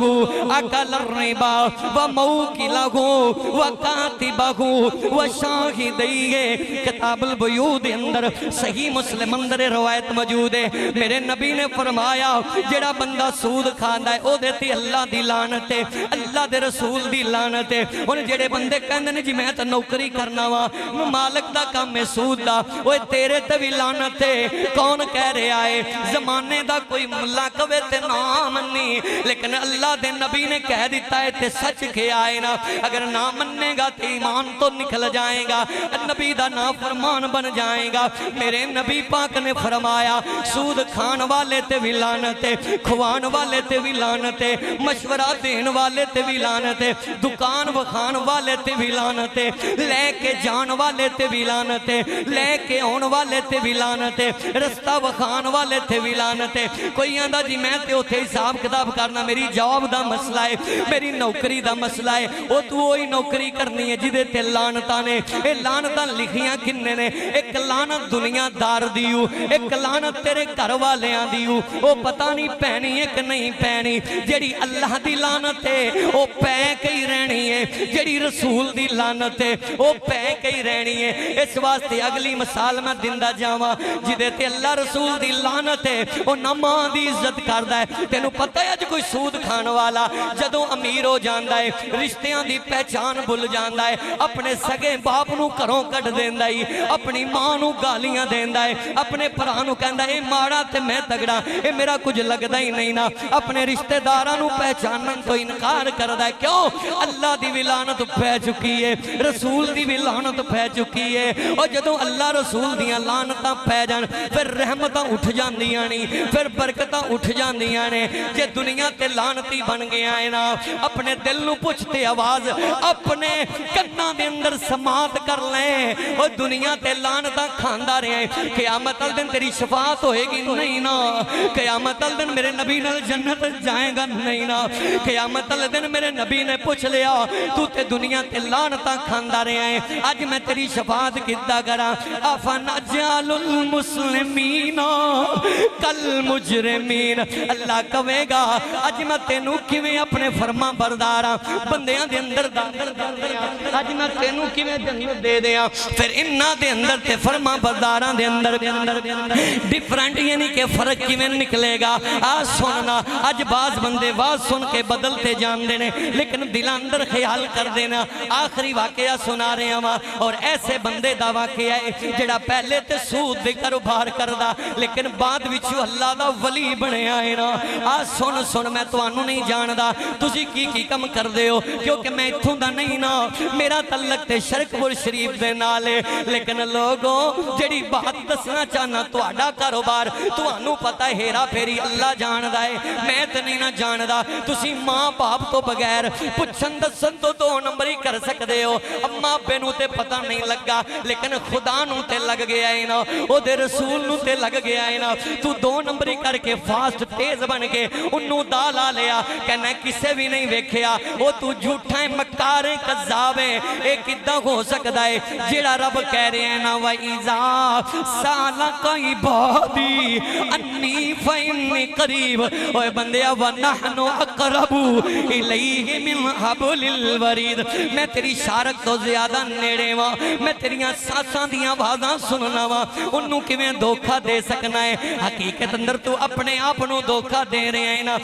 اکل الربا وموکلہ وکاتبہ وشاہدیہ کتاب البیوت اندر صحیح مسلم اندر روایت موجود ہے میرے نبی نے فرمایا جڑا بندہ سود کھاندا ہے او دیتی اللہ دی لعنت ہے اللہ دے رسول دی لعنت ہے انہیں جڑے بندے کہندے نے جی میں تو نوکری کرنا وا مالک دا کام میں سود دا وہ تیرے تے بھی لعنت ہے کون کہہ رہا ہے زمانے دا کوئی ملا کوے تے نہ مننی لیکن اللہ دے نبی نے کہہ دیتا ہے تے سچ کے آئے نا اگر نہ مننے گا تے ایمان تو نکل جائے گا نبی دا نا فرمان بن جائے گا میرے نبی پاک نے فرمایا سود کھان والے تے بھی لعنت ہے کھوان والے تے بھی لعنت ہے مشورہ دین والے تے بھی لعنت ہے دکان وکھان والے تے بھی لعنت ہے لے کے جان والے تے بھی لعنت ہے لے کے آن والے تے بھی لعنت ہے رستہ وکھان والے تے بھی لعنت ہے کوئی آندہ جی میں تے اوتھے حساب کتاب کرنا میری جاب دا مسئلہ ہے میری نوکری دا مسئلہ ہے او تو وہی نوکری کرنی ہے جدے تے لعنتاں نے اے لعنتاں لکھیاں کنے نے ایک لعنت دنیا دار دیو ایک لعنت تیرے گھر والیاں دیو او پتہ نہیں پہنی ہے کہ نہیں پہنی جڑی اللہ دی لعنت ہے او پہ کئی رہنی ہے جڑی رسول دی لعنت ہے او پہ کئی رہنی ہے اس واسطے اگلی مثال میں دندہ جاواں جدے تے اللہ رسول دی لعنت ہے او نہ ماں دی عزت کردا ہے تینوں پتہ ہے جو کوئی سود کھان والا جدوں امیر ہو جاندا ہے رشتیاں دی پہچان بھول جاندا ہے اپنے سگے باپ نو گھروں کڈ دیندا ہے اپنی ماں نو گالیاں دیندا ہے اپنے بھرا نو کہندا اے ماڑا تے میں تگڑا اے میرا کچھ لگدا ہی نہیں نا اپنے رشتہ داراں نو پہچانن تو انکار کردا ہے کیوں اللہ دی بھی لعنت پہ چکی ہے رسول دی بھی لعنت پہ چکی ہے اور جدوں اللہ رسول دیاں لعنتاں پہ جان پھر رحمتاں اٹھ جاندیاں نہیں پھر برکتاں اٹھ جاندیاں نے جے دنیا تے لعنتی بن گیا ہے نا اپنے دل نو پوچھتے آواز اپنے کناں دے اندر سماعت کر لیں اور دنیا تے لعنتاں کھاندا رہے قیامت الدن تیری شفاعت ہوئے گی نہیں نا قیامت الدن میرے نبی نال جنت جائے گا نہیں نا قیامت الدن میرے نبی نے پوچھ لیا تو تے دنیا تے لعنتاں کھاندا رہا ہے اج میں تیری شفاعت کیتا کراں افنجعل المسلمین کالمجرمین اللہ کہے گا اج میں تینوں کیویں اپنے فرما برداراں بندیاں دے اندر داخل کر دیاں اج میں تینوں کیویں جنت دے دیاں پھر انہاں دے اندر تے فرما برداراں دے اندر ڈیفرنٹ یعنی کہ فرق کیویں نکلے گا آ سننا اج بعض بندے واز سن کے بدلتے جان دینے لیکن دل اندر خیال کر دینا آخری واقعہ سنا رہے ہاں اور ایسے بندے دا واقعہ ہے جڑا پہلے تے سود دے کاروبار کردا لیکن بعد وچوں اللہ دا ولی بنے آئے نا آ سن میں تانوں نہیں جاندا تسی کی کم کر دے ہو کیونکہ میں اتھوں دا نہیں نا میرا تعلق تے شرک پور شریف دے نال ہے لیکن لوگوں جڑی بات دسنا چاہنا تہاڈا کاروبار تانوں پتہ ہے ہیرا پھیری اللہ جاندا ہے میں تے نہیں نہ جاندا تسی ماں باپ تو بغیر پچھن دسن تو دو نمبر ہی کر سکدے ہو اما ابے نوں تے پتہ نہیں لگا لیکن خدا نوں تے لگ گیا ہے نا او دے رسول نوں تے لگ گیا ہے نا تو دو نمبر ہی کر کے فاسٹ تیز بن کے انہوں دا لا لیا کہنا کسے بھی نہیں ویکھیا او تو جھوٹا ہے مکار ہے کذاب ہے اے کداں ہو سکدا ہے جیڑا رب کہہ رہے ہیں نا وَإِذَا سَأَلَكَ عِبَادِي أَنِّي فَإِنِّي قَرِيبٌ اوے بندیا وَنَحْنُ أَقْرَبُ إِلَيْهِ مِنْ حَبْلِ الْوَرِيدِ میں تیری شارک تو زیادہ نیڑے ہاں میں تیریاں سانساں دیاں آوازاں سننا وا انہوں کیویں دھوکا دے سکنا ہے حقیقت اندر تو اپنے آپ نو دھوکا دے رہے ہیں نا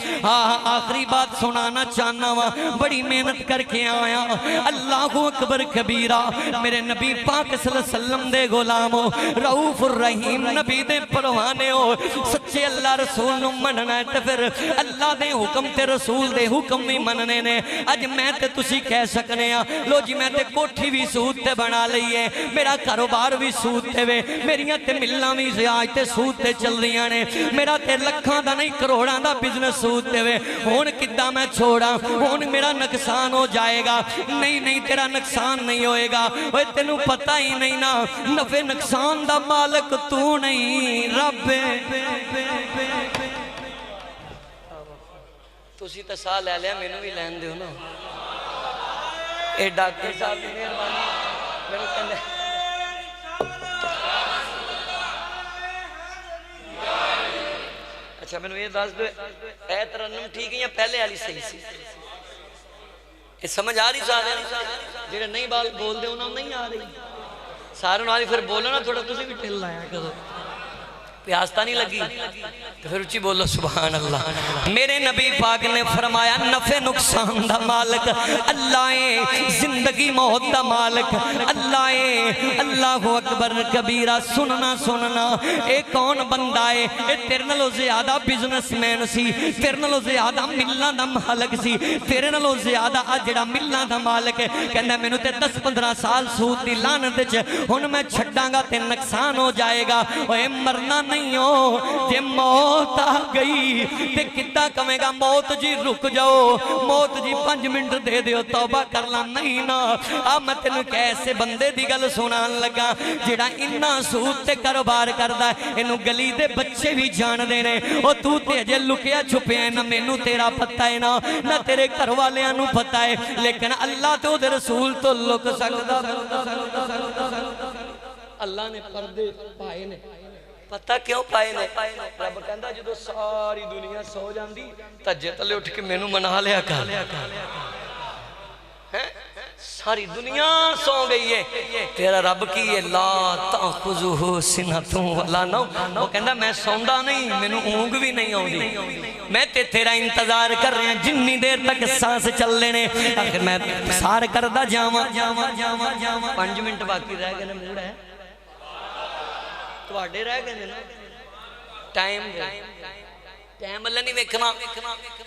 آخری بات سنانا چاہنا وا بڑی محنت کر کے آیا اللہ اکبر کبیرہ میرے نبی پاک صلی اللہ علیہ وسلم دے غلامو رؤوف الرحیم نبی دے پروانے ہو سچے اللہ رسول نو مننا ہے تے پھر اللہ دے حکم تے رسول دے حکم بھی مننے نے اج میں تے تسی کہہ سکنے ہاں لو جی میں تے کوٹھی بھی سود تے بنا لئی ہے میرا کاروبار بھی سود تے وے میریاں تے ملنا بھی زیاج تے سود تے چل رہی ہیں میرا تے لکھاں دا نہیں کروڑاں دا بزنس سود تے وے ہون کدہ میں چھوڑا ہون میرا نقصان ہو جائے گا نہیں تیرا نقصان نہیں ہوئے گا اوے تینوں پتہ ہی نہیں نا نفع نقصان دا مالک تو نہیں رب تسی تے سا لے لیا مینوں بھی لین دیو نا اے ڈاکٹر صاحب دی مہربانی مینوں کہندے اچھا میں نے یہ دس دو اے ترنم ٹھیک ہے یا پہلے والی صحیح سی یہ سمجھ آ رہی سارے جڑے نہیں بول دے انہوں نہیں آ رہی سارے نال پھر بولنا تھوڑا تسی بھی ٹھل لایا کرو پیاستہ نہیں لگی تو پھر اچھی بولو سبحان اللہ میرے نبی پاک نے فرمایا نفع نقصان دا مالک اللہ ہے زندگی موت دا مالک اللہ ہے اللہ اکبر کبیرہ سننا اے کون بندہ ہے اے تیرے نالوں زیادہ بزنس مین سی تیرے نالوں زیادہ ملنا دا مالک سی تیرے نالوں زیادہ جڑا ملنا دا مالک ہے کہنا میں نے تے 10-15 سال سود دی لعنت وچ ہن میں چھڈاں گا تے نقصان ہو جائے گا اوے مرنا نہیں ہو جے موت آ گئی تے کتا کمے گا موت جی رک جاؤ موت جی 5 منٹ دے دیو توبہ کرنا نہیں نا میں تینوں کیسے بندے دی گل سنان لگا جڑا انہاں سود تے کاروبار کردا ہے اینوں گلی دے بچے بھی جان دے نے او تو تے اجے لکیا چھپیا ہے نہ مینوں تیرا پتہ ہے نہ تیرے گھر والیاں نوں پتہ ہے لیکن اللہ تے او دے رسول تو لک سکدا اللہ نے پردے پائے نے پتہ کیوں پائے نے رب کہندا جدو ساری دنیا سو جاندی تجے تلے اٹھ کے مینوں منا لیا کر ساری دنیا سو گئی ہے تیرا رب کی ہے لا تأخذہ سنۃ ولا نوم وہ کہندا میں سوندا نہیں مینوں اونگ بھی نہیں آوندی میں تے تیرا انتظار کر رہا جنی دیر تک سانس چل لینے آخر میں سار کردا جاواں 5 منٹ باقی رہ گئے نے موڑ ہے تواڈے رہ گئے نا ٹائم اللہ نہیں ویکھنا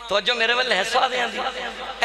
توجہ میرے والے ہے سوادے آندی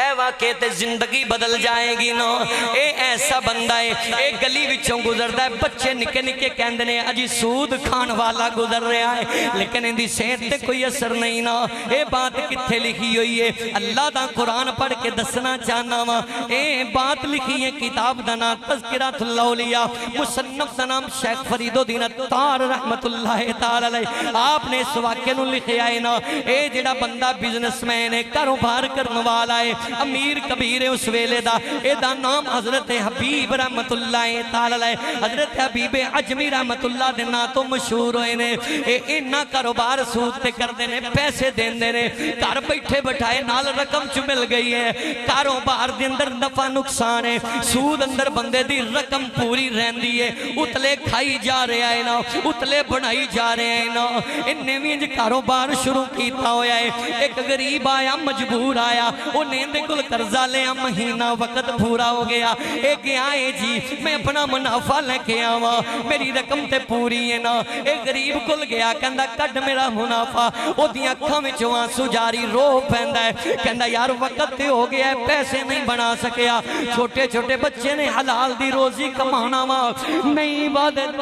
اے واقعے تے زندگی بدل جائے گی نا اے ایسا بندہ ہے اے گلی وچوں گزردا ہے بچے نکے نکے کہندے نے اجی سود کھان والا گزر رہا ہے لیکن ان دی صحت تے کوئی اثر نہیں نا اے بات کتھے لکھی ہوئی ہے اللہ دا قرآن پڑھ کے دسنا چاہنا وا اے بات لکھی ہے کتاب دا نام تذکرۃ الاولیاء مصنف دا نام شیخ فرید الدین عطار رحمت اللہ تعالی علیہ آپ نے اس واقعے نو لکھیا ہے نا اے جڑا بندہ بزنس مین ہے کاروبار کرنے والا ہے امیر کبیر ہے اس ویلے دا اے دا نام حضرت حبیب رحمت اللہ تعالی حضرت حبیب عجمی رحمت اللہ دے نا تو مشہور ہوئے نے اے انہا کاروبار سود تے کر دینے پیسے دین دینے کار بیٹھے بٹھائے نال رقم چو مل گئی ہے کاروبار دے اندر نفع نقصان ہے سود اندر بندے دی رقم پوری رہن دیئے اتلے کھائی جا رہے آئے نا اتلے بڑھائی جا رہے آئے نا انہیں بھی انج کاروبار شروع کیتا ہویا ہے ایک غریب آیا مجبور آیا وہ نیندے کل قرضہ لیا مہینہ وقت پورا ہو گیا ایک آئے جی میں اپنا منافع لے کے آوا میری رقم تے پوری ہے نا ایک غریب کل گیا کہندہ کٹ میرا منافع وہ دیا کھاں چوان سجاری رو پہندہ ہے کہندہ یار وقت تے ہو گیا ہے پیسے نہیں بنا سکیا چھوٹے چھوٹے بچے نے حلال دی روزی کمانا وا نہیں عبادت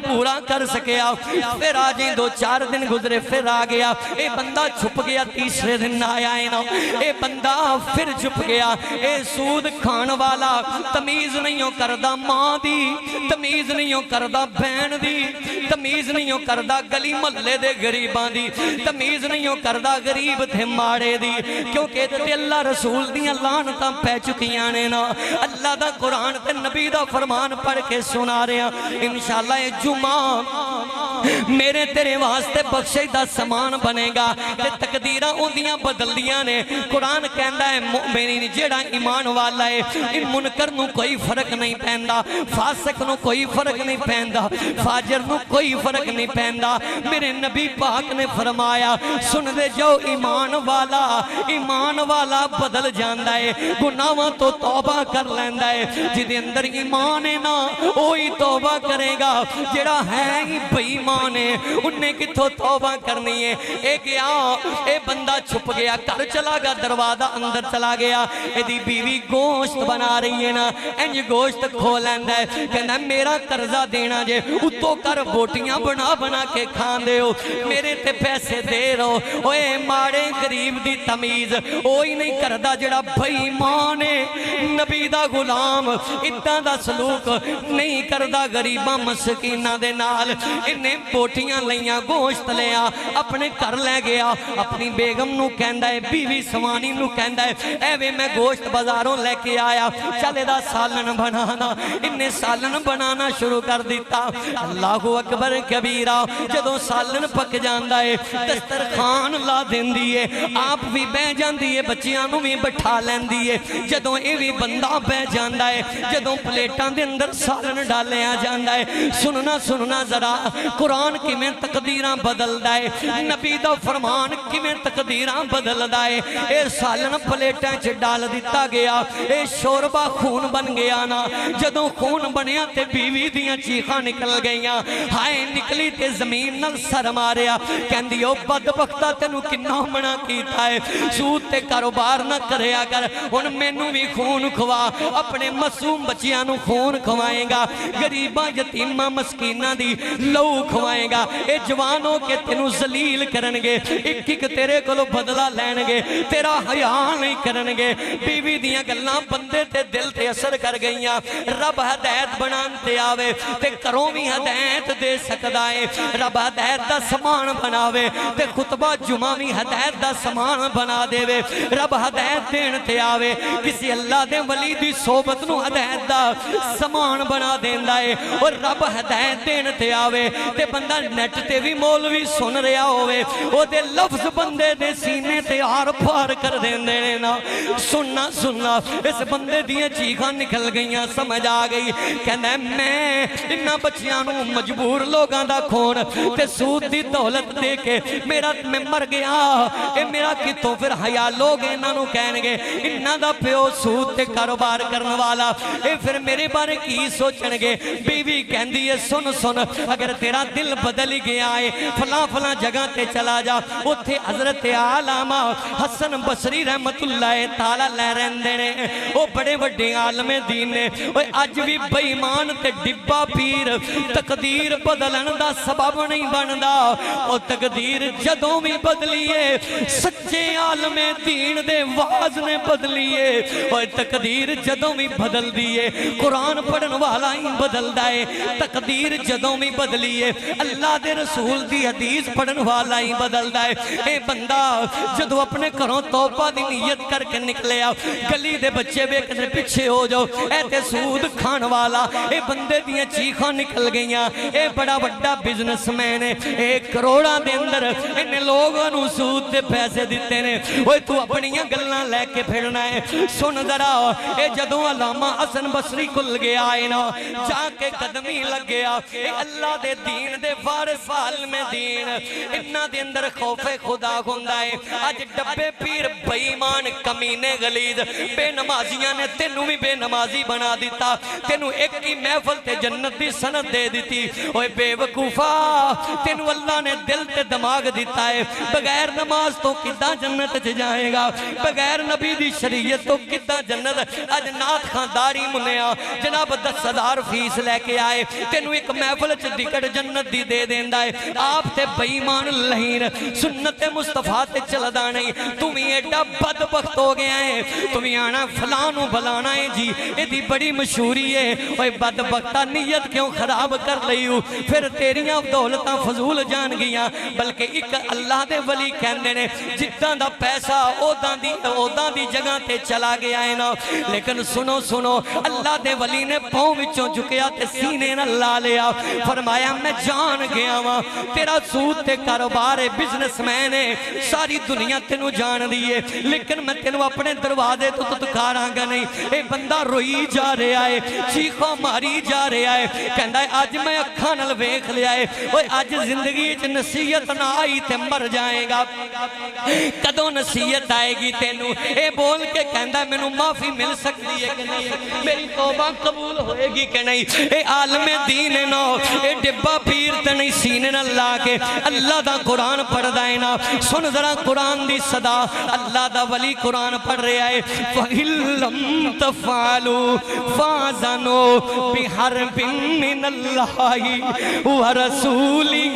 پورا کر سکیا پھر آجیں دو چار دن گزرے پھر آگیا اے بندہ چھپ گیا تیسرے دن آیا ہے نا اے بندہ پھر چھپ گیا اے سود کھان والا تمیز نہیں ہو کردہ ماں دی تمیز نہیں ہو کردہ بہن دی تمیز نہیں ہو کردہ گلی ملے دے غریبان دی تمیز نہیں ہو کردہ غریب تھے مارے دی کیونکہ تے اللہ رسول دی لعنتاں پہ چکیاں نے نا اللہ دا قرآن تے نبی دا فرمان پڑھ کے سنا رہے ہیں انشاءاللہ یہ جمعہ میرے تیرے واسطے بخشش دا سامان بنے گا تے تقدیرہ اندیاں بدل دیاں نے قرآن کہندہ ہے مؤمنین جیڑا ایمان والا ہے ان منکر نو کوئی فرق نہیں پہندہ فاسق نو کوئی فرق نہیں پہندہ فاجر نو کوئی فرق نہیں پہندہ میرے نبی پاک نے فرمایا سن دے جو ایمان والا بدل جاندہ ہے گناہاں تو توبہ کر لیندہ ہے جدے اندر ایمان ہے نا وہی توبہ کرے گا جڑا ہے ہی بے ایمان ہے انہیں کتھو توبہ کرنی ہے ایک اے بندہ چھپ گیا کر چلا گا دروازہ اندر چلا گیا ایدی بیوی گوشت بنا رہی ہے نا انج گوشت کھو لیندہ ہے کہنا میرا قرضہ دینا جے اتو کر بوٹیاں بنا کے کھان دے ہو میرے تے پیسے دے رہو اوے مارے غریب دی تمیز اوہی نہیں کردہ جڑا بھائی ایمان ہے نبی دا غلام اتنا دا سلوک نہیں کردہ غریبہ مسکینہ دے نال انہیں بوٹیاں لیاں گوشت لیا اپنے کر لے گیا اپنی بیگم نو کہندہ ہے بیوی سوانی نو کہندہ ہے اے وے میں گوشت بازاروں لے کے آیا چلے دا سالن بنانا انہیں سالن بنانا شروع کر دیتا اللہ اکبر کبیرہ جدوں سالن پک جاندہ ہے دسترخوان لا دین دیئے آپ بھی بہ جان دیئے بچیاں نو بھی بٹھا لین دیئے جدوں اے بھی بندہ بہ جاندہ ہے جدوں پلیٹاں دے اندر سالن ڈالے آ جاندہ ہے سننا ذرا قرآن کی میں تقدیران بدل دائے نبی دا فرمان کی میں تقدیران بدل دائے اے سالن پلیٹیں چھ ڈال دیتا گیا اے شوربہ خون بن گیا نا جدوں خون بنیا تے بیوی دیاں چیخاں نکل گئیاں ہائے نکلی تے زمین نل سر ماریا کہندیو بدبختہ تینو کنہ منا کیتا ہے سود تے کاروبار نہ کرے اگر ان مینو بھی خون کھوا اپنے معصوم بچیاں نو خون کھوائیں گا غریبہ یتیمہ مسکینہ دی لو کھوائیں گا اے جوانوں کے تینو ذلیل کرنگے ایک ایک تیرے کلو بدلہ لینگے تیرا حیاء نہیں کرنگے بیوی دیاں گلنا بندے تے دل تے اثر کر گئیاں رب ہدایت بنانتے آوے تے کروں بھی ہدایت دے سکدائے رب ہدایت دا سامان بناوے تے خطبہ جمعہ بھی ہدایت دا سامان بنا دے وے رب ہدایت دین تے آوے کسی اللہ دے ولی دی صحبت نو ہدایت دا سامان بنا دیندہ ہے اور رب ہدایت دین تے آوے تے بندہ نیٹ تے بھی مولوی سن رہا ہوئے وہ دے لفظ بندے دے سینے تے آر پار کر دیندے نا سننا اس بندے دیئے چیخاں نکل گئیاں سمجھ آ گئی کہنا ہے میں انہا بچیاں نو مجبور لوگاں دا کھون تے سود دی دولت دے کے میرا میں مر گیا اے میرا کتوں پھر حیاء لوگ انہاں نو کہنگے انہاں دا پیو سود تے کاروبار کرنے والا اے پھر میرے بارے کی سوچنگے بیوی کہندی ہے سن اگر تیرا دل بدل گیا ہے فلاں جگہ تے چلا جا اتھے حضرت علامہ حسن بصری رحمت اللہ تعالیٰ لے رہندے نے وہ بڑے بڑے عالم دین نے اج بھی بے ایمان تے ڈبا پیر تقدیر بدلن دا سبب نہیں بندا او تقدیر جدوں بھی بدلیے سچے عالم دین دے واز نے بدلیے اور تقدیر جدوں بھی بدل دیے قرآن پڑھن والا ہی بدل دائے تقدیر جدوں بھی بدلیے اللہ دے رسول دی حدیث پڑھن والا ہی بدلدا ہے۔ اے بندہ جدو اپنے گھروں توبہ دی نیت کر کے نکلے آ، گلی دے بچے ویکھدے پیچھے ہو جاؤ، اے تے سود کھان والا، اے بندے دیاں چیخاں نکل گئیاں، اے بڑا بڑا بزنس مین ہے، اے کروڑاں دے اندر انہیں لوگوں نو سود دے پیسے دیتے نے، اوے تو اپنیاں گلاں لے کے پھرنا ہے۔ سن ذرا اے جدوں علامہ حسن بصری کل گیا ہے نا، جا کے قدمی لگ گیا، اے اللہ دے دین دے وارث عالم دین، انہاں دے اندر خوف خدا ہوندا ہے۔ اج ڈبے پیر بے ایمان کمینے غلیظ بے نمازیاں نے تینوں بھی بے نمازی بنا دیتا، تینوں ایک ہی محفل تے جنت دی سند دے دیتی۔ اوے بے وقوفا، تینوں اللہ نے دل تے دماغ دیتا ہے، بغیر نماز تو کداں جنت چ جائے گا، بغیر نبی دی شریعت تو کداں جنت۔ اج نات خانداری منیا جناب 10,000 فیس لے کے آئے، تینوں ایک محفل چ ٹکٹ جنت دی دے دیندا ہے، آپ تے بے ایمان لہین سنت مصطفیٰ تے چلدا نہیں، تمہیں ایڈا بدبخت ہو گیا ہے، تمہیں آنا فلانوں بلانا ہے جی، یہ دی بڑی مشہوری ہے۔ اوہ بدبختہ نیت کیوں خراب کر لئی ہو، پھر تیریاں دولتاں فضول جان گیاں، بلکہ ایک اللہ دے ولی کہندے نے جتاں دا پیسہ اوہداں دی جگہ تے چلا گیا ہے نا، لیکن سنو سنو اللہ دے ولی نے پاؤں وچوں جھکیا تے سینے نہ لا لیا، فرمایا میں جان گیا ہاں تیرا سود تے کاروبار ہے، بزنس مین ہے، ساری دنیا تینوں جان دیئے، لیکن میں تینوں اپنے دروازے تو دکھاراں گا نہیں۔ اے بندہ روئی جا رہا ہے، چیخوں ماری جا رہا ہے، کہندا ہے آج میں اکھاں نال ویکھ لیا ہے، اوہ آج زندگی چ نصیحت نہ آئی تے مر جائے گا، کدوں نصیحت آئے گی تینوں؟ اے بول کے کہندا ہے مینوں معافی مل سکتی ہے کہ نہیں، میری توبہ قبول ہوئے گی کہ نہیں؟ اے عالم دین نو، اے ڈبا پیر تے نہیں سینے نہ لا کے اللہ دا قرآن پڑھ دائے نا، سن ذرا قرآن دی صدا، اللہ دا ولی قرآن پڑھ رہے آئے، وَإِن لَمْ تَفْعَلُوا فَأْذَنُوا بِحَرْبٍ مِّنَ اللَّهِ وَرَسُولِهِ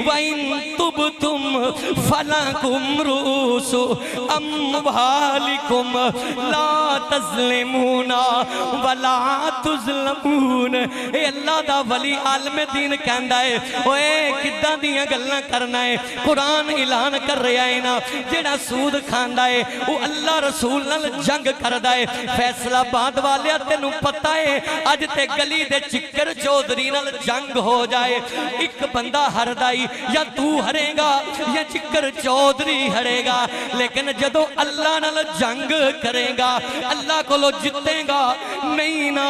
وَإِن تُبْتُمْ فَلَكُمْ رُؤُوسُ أَمْوَالِكُمْ لَا تَظْلِمُونَ وَلَا تُظْلَمُونَ۔ اے اللہ دا ولی عالم دین کہندا ہے، اوے کداں دیاں گلاں کرنا ہے، قرآن اعلان کر رہا ہے نا، جڑا سود کھاندا ہے وہ اللہ رسول نال جنگ کردا ہے۔ فیصلہ آباد والیا تینوں پتہ ہے اج تے گلی دے چکر چودھری نال جنگ ہو جائے، ایک بندہ ہردائی یا تو ہرے گا یا چکر چودھری ہرے گا، لیکن جدو اللہ نال جنگ کرے گا اللہ کو لو جتے گا نہیں نا،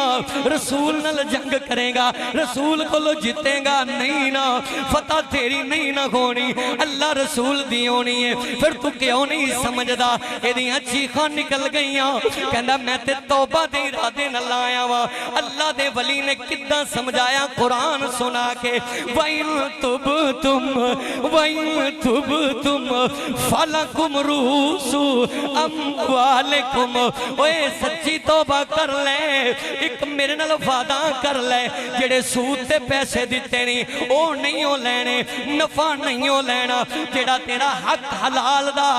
رسول نال جنگ کرے گا رسول کو لو جتے گا نہیں نا، فتح تیری نہیں نہ ہونی، اللہ رسول دی ہونی ہے۔ پھر تو کیوں نہیں سمجھدا؟ ایدیاں چیخاں نکل گئیاں، کہندا میں تے توبہ دے ارادے نہ لایا وا، اللہ دے ولی نے کداں سمجھایا قرآن سنا کے، وَإِن تُبْتُمْ فَلَكُمْ رُؤُوسُ أَمْوَالِكُمْ۔ اوے سچی توبہ کر لے، ایک میرے نال وعدہ کر لے، جڑے سود تے پیسے دیتے نہیں او نہیں ہو لینے، نفع نہیں ہو لینا، جڑا تیرا حق حلال دا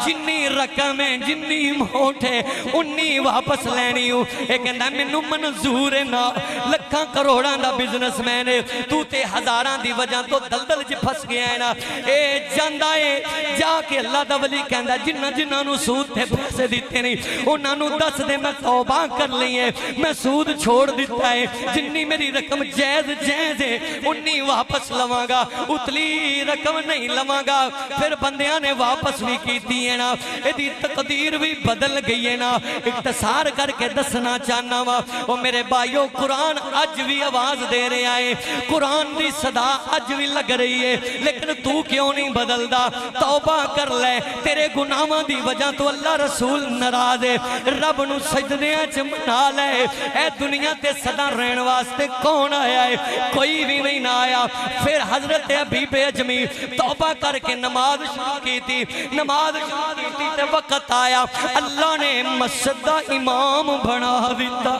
جنی رقم ہے جنی موٹ ہے انی واپس لینی ہوں۔ ایک کہندا مینوں منظور ہے نا، لکھاں کروڑاں دا بزنس مین ہے، تو تے ہزاراں دی وجہ تو دلدل چ پھس گیا ہے نا، اے جاندا ہے جا کے اللہ دا ولی کہندا جنہاں نو سود تے پیسے دیتے نہیں انہاں نو دس دے میں توبہ کر لی ہے، میں سود چھوڑ دیتا ہے، جنی میری رقم جائز ہے انی واپس لواں گا، اتلی رقم نہیں لواں گا۔ پھر بندیاں نے واپس بھی کیتی ہے نا، ایدی تقدیر بھی بدل گئی ہے نا۔ اختصار کر کے دسنا چاہنا وا، وہ میرے بھائیو قرآن اج بھی آواز دے رہے آئے، قرآن دی صدا اج بھی لگ رہی ہے، لیکن تو کیوں نہیں بدلدا؟ توبہ کر لے، تیرے گناہاں دی وجہ تو اللہ رسول ناراض ہے، رب نو سجدیاں چ منا لے۔ اے دنیا تے صدا رہن واسطے کون آیا ہے؟ کوئی بھی نہیں نہ آیا۔ پھر حضرت حبیب اجمی توبہ کر کے نماز شروع کی تھی، نماز شروع کی تھی تے وقت آیا اللہ نے مسجد دا امام بنا دیتا،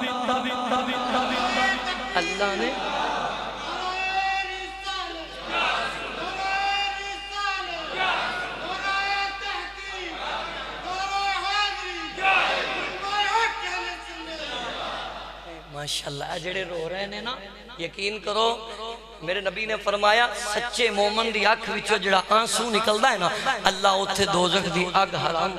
اللہ نے ماشاءاللہ جڑے رو رہے ہیں نا، یقین کرو میرے نبی نے فرمایا سچے مومن دی اکھ وچوں جڑا آنسو نکلدا ہے نا اللہ اوتھے دوزخ دی اگ حرام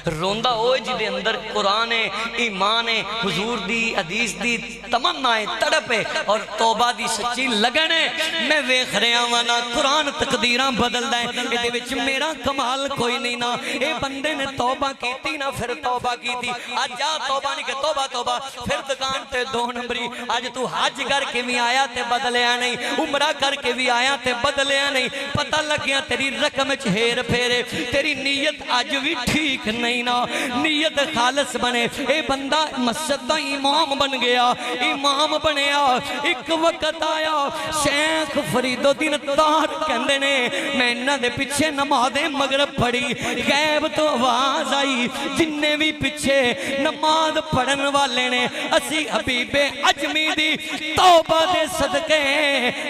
روندہ ہوئے جدے اندر قرآن ہے ایمان ہے حضور دی حدیث دی تمنا ہے تڑپ ہے اور توبہ دی سچی لگن ہے میں ویکھ رہا وانا قرآن تقدیراں بدل دائیں یہ وچ میرا کمال کوئی نہیں نا اے بندے نے توبہ کیتی نا پھر توبہ کیتی آج جا توبہ نہیں کہ توبہ توبہ پھر دکان تے 2 نمبری آج تو حج کر کے بھی آیا تے بدلیا نہیں عمرہ کر کے بھی آیا تے بدلیا نہیں پتہ لگ گیا تیری رقم ہیر پھیرے تیری نیت آج بھی ٹھیک نہیں نا نیت خالص بنے اے بندہ مسجد دا امام بن گیا امام بنیا ایک وقت آیا شیخ فرید الدین تار کہندے نے میں انہاں دے پیچھے نماز مغرب پڑھی غیب تو آواز آئی جننے بھی پیچھے نماز پڑھن والے نے اسی حبیب اجمی دی توبہ دے صدقے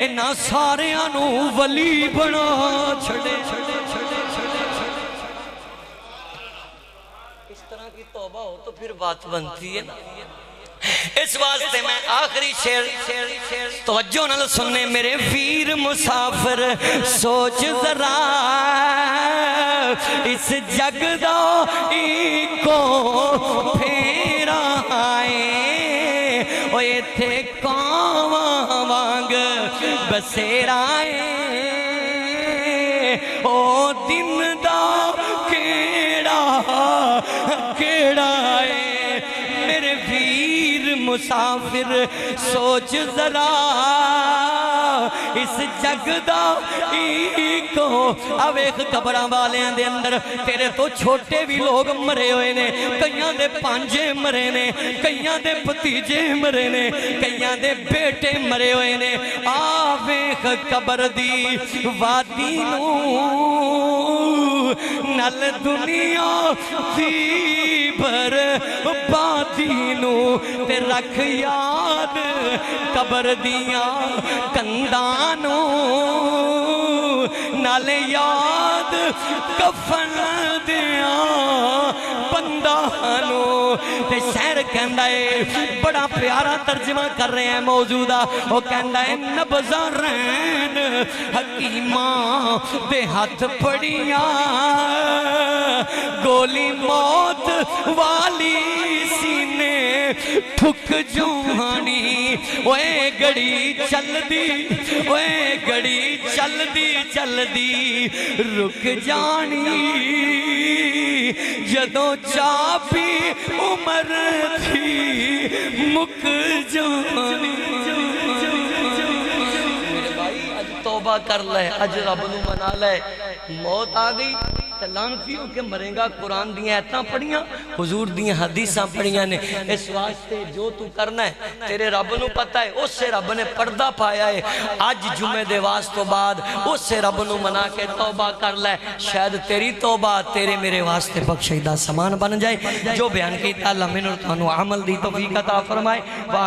انہاں ساریاں نو ولی بنا چھڑے کی توبہ ہو تو پھر بات بنتی ہے نا اس واسطے میں آخری شعر توجہ نہ سننے میرے ویر مسافر سوچ ذرا اس جگ دا کو پھیرا آئے اوے تھے کاواں وانگ بسیرا آئے او دن دا کیڑا ہے میرے ویر مسافر سوچ ذرا اس جگ دا کو اویخ قبراں والیاں دے اندر تیرے تو چھوٹے بھی لوگ مرے ہوئے نے کئیاں دے پانجے مرے نے کئیاں دے پتیجے مرے نے کئیاں دے بیٹے مرے ہوئے نے آویخ قبر دی وادی نو نل دنیا دی بر بادی نو تے رکھ یاد قبر دیاں کندانو نالے یاد کفن دیاں بندانو تے شہر کہندہ ہے بڑا پیارا ترجمہ کر رہے ہیں موجودہ وہ کہندہ ہے نبضہ رین حکیماں دے ہاتھ پڑیاں گولی موت والی سینے ٹھک جوانی اوے گڑی چل دی اوے گڑی چل دی رک جانی جدوں چاپی عمر تھی مک جانی میرے بھائی اج توبہ کر لے اج رب نو منا لے موت آ گئی لانتی ہو کہ مریں گا قرآن دیاں ایتاں پڑھیاں حضور دیاں حدیثاں پڑھیاں نے اس واسطے جو تو کرنا ہے تیرے رب نو پتہ ہے اس سے رب نے پردہ پایا ہے آج جمعہ دے واسطوں بعد اس سے رب نو منا کے توبہ کر لے شاید تیری توبہ تیرے میرے واسطے بخشیدہ سامان بن جائے جو بیان کیتا اللہ من اور تانو عمل دی توفیق عطا فرمائے